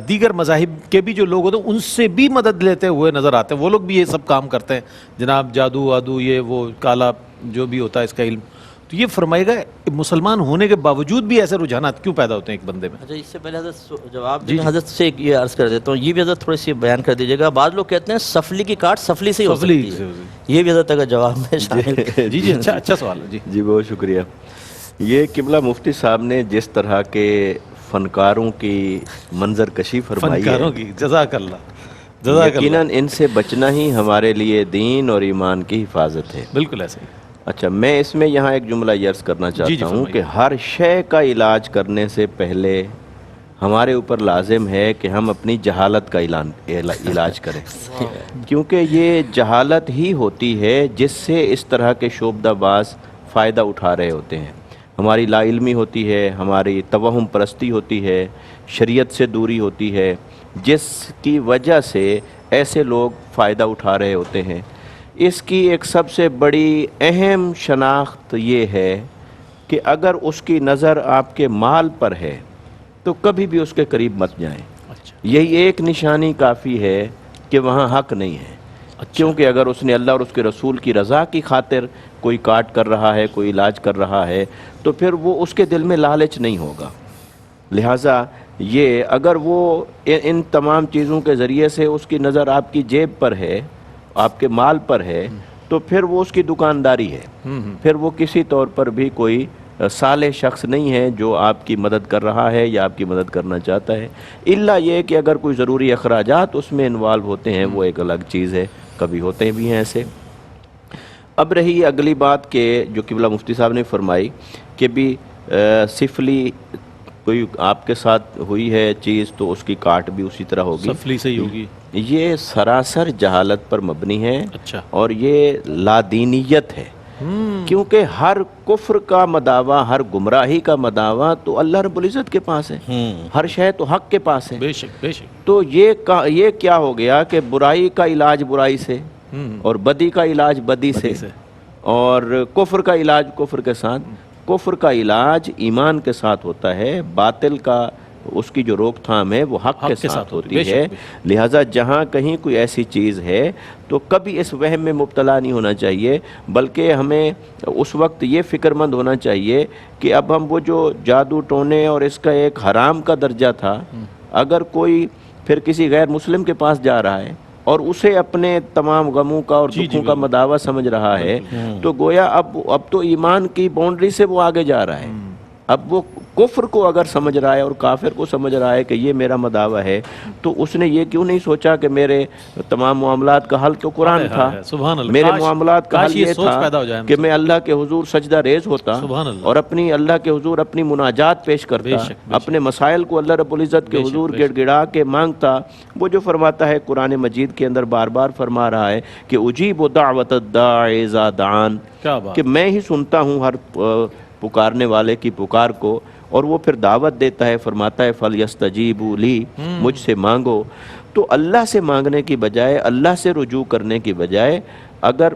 دیگر مذاہب کے بھی جو لوگ ہوتے ہیں ان سے بھی مدد لیتے ہوئے نظر آتے ہیں وہ لوگ بھی یہ سب کام کرتے ہیں جناب جادو وادو یہ وہ کالا جو بھی ہوتا ہے اس کا علم تو یہ فرمائے گا مسلمان ہونے کے باوجود بھی ایسے رجحانات کیوں پیدا ہوتے ہیں ایک بندے میں اچھا اس سے پہلے حضرت جواب میں حضرت سے یہ عرض کر دیتا ہوں یہ بھی حضرت تھوڑی سی بیان کر دیجیے گا بعض لوگ کہتے ہیں سفلی کی کاٹ سفلی سے ہی ہو سکتی ہے یہ بھی حضرت کا جواب میں شامل جی جی اچھا سوال ہے جی بہت شکریہ یہ قبلہ مفتی صاحب نے جس طرح کے فنکاروں کی منظر کشی فرمائی ہے فنکاروں کی جزاک اللہ یقیناً ان سے بچنا ہی ہمارے لیے دین اور ایمان کی حفاظت ہے بالکل ایسے ہی اچھا میں اس میں یہاں ایک جملہ عرض کرنا چاہتا ہوں کہ ہر شے کا علاج کرنے سے پہلے ہمارے اوپر لازم ہے کہ ہم اپنی جہالت کا علاج کریں کیونکہ یہ جہالت ہی ہوتی ہے جس سے اس طرح کے شعبدہ باز فائدہ اٹھا رہے ہوتے ہیں ہماری لا علمی ہوتی ہے ہماری توہم پرستی ہوتی ہے شریعت سے دوری ہوتی ہے جس کی وجہ سے ایسے لوگ فائدہ اٹھا رہے ہوتے ہیں اس کی ایک سب سے بڑی اہم شناخت یہ ہے کہ اگر اس کی نظر آپ کے مال پر ہے تو کبھی بھی اس کے قریب مت جائیں یہی ایک نشانی کافی ہے کہ وہاں حق نہیں ہے کیونکہ اگر اس نے اللہ اور اس کے رسول کی رضا کی خاطر کوئی کاٹ کر رہا ہے کوئی علاج کر رہا ہے تو پھر وہ اس کے دل میں لالچ نہیں ہوگا لہٰذا یہ اگر وہ ان تمام چیزوں کے ذریعے سے اس کی نظر آپ کی جیب پر ہے آپ کے مال پر ہے تو پھر وہ اس کی دکانداری ہے پھر وہ کسی طور پر بھی کوئی صالح شخص نہیں ہے جو آپ کی مدد کر رہا ہے یا آپ کی مدد کرنا چاہتا ہے الا یہ کہ اگر کوئی ضروری اخراجات اس میں انوالو ہوتے ہیں وہ ایک الگ چیز ہے کبھی ہوتے بھی ہیں ایسے اب رہی اگلی بات کہ جو قبلہ مفتی صاحب نے فرمائی کہ بھی سفلی کوئی آپ کے ساتھ ہوئی ہے چیز تو اس کی کاٹ بھی اسی طرح ہوگی سفلی سے ہی ہوگی یہ سراسر جہالت پر مبنی ہے اچھا اور یہ لادینیت ہے کیونکہ ہر کفر کا مداوع ہر گمراہی کا مداوع تو اللہ رب العزت کے پاس ہے ہر شے تو حق کے پاس ہے بے شک بے شک تو یہ کیا ہو گیا کہ برائی کا علاج برائی سے اور بدی کا علاج بدی سے اور کفر کا علاج کفر کے ساتھ کفر کا علاج ایمان کے ساتھ ہوتا ہے باطل کا اس کی جو روک تھام ہے وہ حق کے ساتھ ہوتی ہے لہٰذا جہاں کہیں کوئی ایسی چیز ہے تو کبھی اس وہم میں مبتلا نہیں ہونا چاہیے بلکہ ہمیں اس وقت یہ فکر مند ہونا چاہیے کہ اب ہم وہ جو جادو ٹونے اور اس کا ایک حرام کا درجہ تھا اگر کوئی پھر کسی غیر مسلم کے پاس جا رہا ہے اور اسے اپنے تمام غموں کا اور دکھوں کا مداوع سمجھ رہا ہے تو گویا اب تو ایمان کی باؤنڈری سے وہ آگے جا رہا ہے اب وہ کفر کو اگر سمجھ رہا ہے اور کافر کو سمجھ رہا ہے کہ یہ میرا مداوع ہے تو اس نے یہ کیوں نہیں سوچا کہ میرے تمام معاملات کا حل تو قرآن تھا میرے معاملات کا حل یہ تھا کہ میں اللہ کے حضور سجدہ ریز ہوتا اور اپنی اللہ کے حضور اپنی مناجات پیش کرتا اپنے مسائل کو اللہ رب العزت کے حضور گڑ گڑا کے مانگتا وہ جو فرماتا ہے قرآن مجید کے اندر بار بار فرما رہا ہے کہ اجیب دعوت الداعی اذا دعان کہ میں ہی سنتا ہوں ہر پکارنے والے کی پکار کو اور وہ پھر دعوت دیتا ہے فرماتا ہے فَلْيَسْتَجِيبُوا لِي مجھ سے مانگو تو اللہ سے مانگنے کی بجائے اللہ سے رجوع کرنے کی بجائے اگر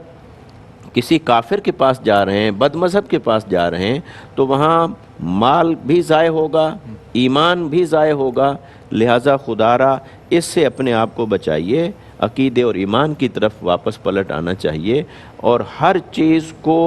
کسی کافر کے پاس جا رہے ہیں بد مذہب کے پاس جا رہے ہیں تو وہاں مال بھی ضائع ہوگا ایمان بھی ضائع ہوگا لہٰذا خدا را اس سے اپنے آپ کو بچائیے عقیدے اور ایمان کی طرف واپس پلٹ آنا چاہیے اور ہر چیز کو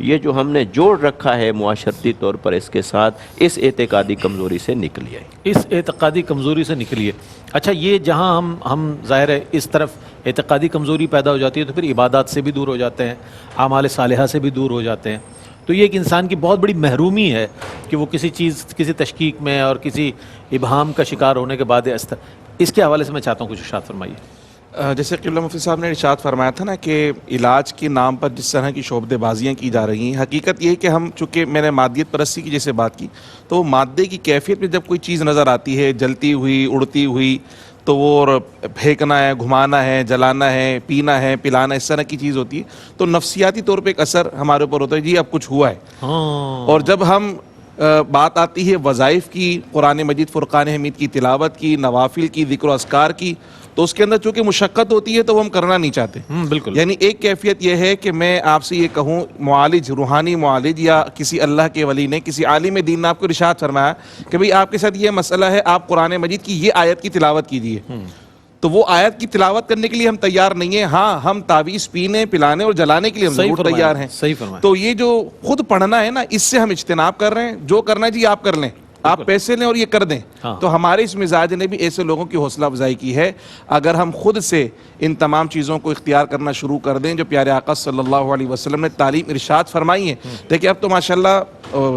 یہ جو ہم نے جوڑ رکھا ہے معاشرتی طور پر اس کے ساتھ، اس اعتقادی کمزوری سے نکلیے، اس اعتقادی کمزوری سے نکلیے۔ اچھا، یہ جہاں ہم ظاہر ہے اس طرف اعتقادی کمزوری پیدا ہو جاتی ہے تو پھر عبادات سے بھی دور ہو جاتے ہیں، اعمال صالحہ سے بھی دور ہو جاتے ہیں، تو یہ ایک انسان کی بہت بڑی محرومی ہے کہ وہ کسی چیز، کسی تشکیک میں اور کسی ابہام کا شکار ہونے کے بعد اس کے حوالے سے میں چاہتا ہوں کچھ ارشاد فرمائیے۔ جیسے قبلہ مفتی صاحب نے ارشاد فرمایا تھا نا کہ علاج کے نام پر جس طرح کی شعبدے بازیاں کی جا رہی ہیں، حقیقت یہ ہے کہ ہم، چونکہ میں نے مادیت پرستی کی جیسے بات کی، تو مادے کی کیفیت میں جب کوئی چیز نظر آتی ہے جلتی ہوئی، اڑتی ہوئی، تو وہ پھینکنا ہے، گھمانا ہے، جلانا ہے، پینا ہے، پلانا، اس طرح کی چیز ہوتی ہے، تو نفسیاتی طور پہ ایک اثر ہمارے اوپر ہوتا ہے، جی اب کچھ ہوا ہے۔ اور جب ہم بات آتی ہے وظائف کی، قرآن مجید فرقان حمید کی تلاوت کی، نوافل کی، ذکر و اذکار کی، تو اس کے اندر چونکہ مشقت ہوتی ہے تو وہ ہم کرنا نہیں چاہتے۔ بالکل، یعنی ایک کیفیت یہ ہے کہ میں آپ سے یہ کہوں، معالج، روحانی معالج یا کسی اللہ کے ولی نے، کسی عالم دین نے آپ کو ارشاد فرمایا کہ بھئی آپ کے ساتھ یہ مسئلہ ہے، آپ قرآن مجید کی یہ آیت کی تلاوت کیجیے، تو وہ آیت کی تلاوت کرنے کے لیے ہم تیار نہیں ہیں، ہاں ہم تعویذ پینے، پلانے اور جلانے کے لیے ہم ضرور تیار ہیں۔ صحیح فرمایا۔ تو یہ جو خود پڑھنا ہے نا، اس سے ہم اجتناب کر رہے ہیں، جو کرنا ہے جی آپ کر لیں، آپ پیسے لیں اور یہ کر دیں۔ تو ہمارے اس مزاج نے بھی ایسے لوگوں کی حوصلہ افزائی کی ہے، اگر ہم خود سے ان تمام چیزوں کو اختیار کرنا شروع کر دیں جو پیارے آقا صلی اللہ علیہ وسلم نے تعلیم ارشاد فرمائی ہے۔ دیکھیں اب تو ماشاءاللہ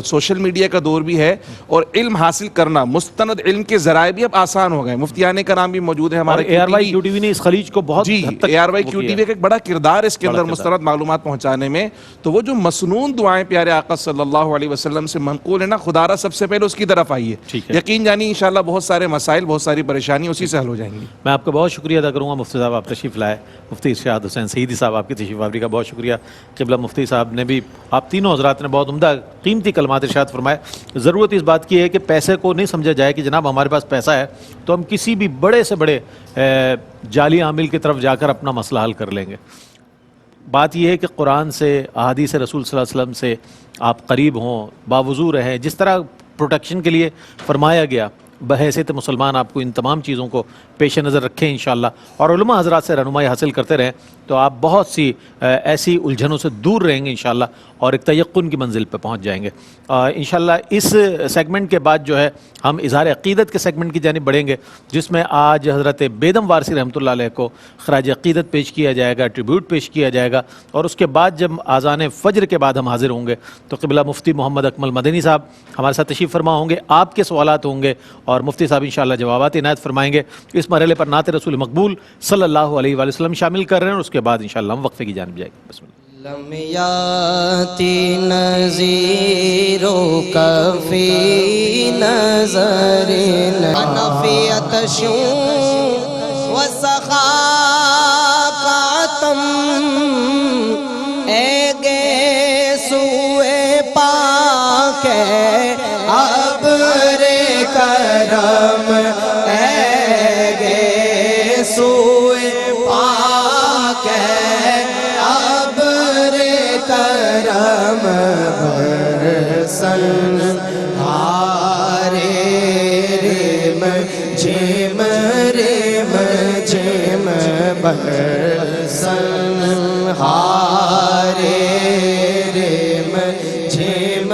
سوشل میڈیا کا دور بھی ہے، اور علم حاصل کرنا، مستند علم کے ذرائع بھی اب آسان ہو گئے، مفتیان کرام بھی موجود ہیں ہمارے، A R Y Q T V نے اس خلیج کو بہت جی، حد تک A R Y Q T V کا ایک بڑا کردار ہے اس کے اندر مستند معلومات پہنچانے میں۔ تو وہ جو مسنون دعائیں پیارے آقا صلی اللہ علیہ وسلم سے منقول ہے نا، خدا را سب سے پہلے اس کی طرف آئیے، یقین جانی انشاءاللہ بہت سارے مسائل، بہت ساری پریشانی اسی سے حل ہو جائیں گی۔ میں آپ کا بہت شکریہ ادا کروں گا مفتی صاحب، آپ تشریف لائے، مفتی ارشاد حسین سعیدی صاحب آپ کی تشریف آوری کا بہت شکریہ۔ قبلہ مفتی صاحب نے بھی، آپ تینوں حضرات نے بہت عمدہ قیمتی کلمات ارشاد فرمائے۔ ضرورت اس بات کی ہے کہ پیسے کو نہیں سمجھا جائے کہ جناب ہمارے پاس پیسہ ہے تو ہم کسی بھی بڑے سے بڑے جعلی عامل کی طرف جا کر اپنا مسئلہ حل کر لیں گے۔ بات یہ ہے کہ قرآن سے، احادیث رسول صلی اللہ علیہ وسلم سے آپ قریب ہوں، باوضو رہیں، جس طرح پروٹیکشن کے لیے فرمایا گیا، بحیثیت مسلمان آپ کو ان تمام چیزوں کو پیش نظر رکھیں انشاءاللہ، اور علماء حضرات سے رہنمائی حاصل کرتے رہیں تو آپ بہت سی ایسی الجھنوں سے دور رہیں گے انشاءاللہ، اور ایک تیقن کی منزل پہ پہنچ جائیں گے انشاءاللہ۔ اس سیگمنٹ کے بعد جو ہے ہم اظہار عقیدت کے سیگمنٹ کی جانب بڑھیں گے، جس میں آج حضرت بیدم وارثی رحمۃ اللہ علیہ کو خراج عقیدت پیش کیا جائے گا، ٹریبیوٹ پیش کیا جائے گا، اور اس کے بعد جب اذان فجر کے بعد ہم حاضر ہوں گے تو قبلہ مفتی محمد اکمل مدنی صاحب ہمارے ساتھ تشریف فرما ہوں گے، آپ کے سوالات ہوں گے اور مفتی صاحب انشاءاللہ جوابات عنایت فرمائیں گے۔ اس مرحلے پر نعت رسول مقبول صلی اللہ علیہ وآلہ وسلم شامل کر رہے ہیں، اور اس کے بعد انشاءاللہ ہم وقفے کی جانب جائیں گے۔ بسم اللہ۔ لم یاتی نذیرک فی نظر انفیت شون و سخاقاتم اے گے سوئے پاک ابر کرم اے گے سوئے پاک کرم برسن ہارے ریم جھم برسن ہارے ریم جھم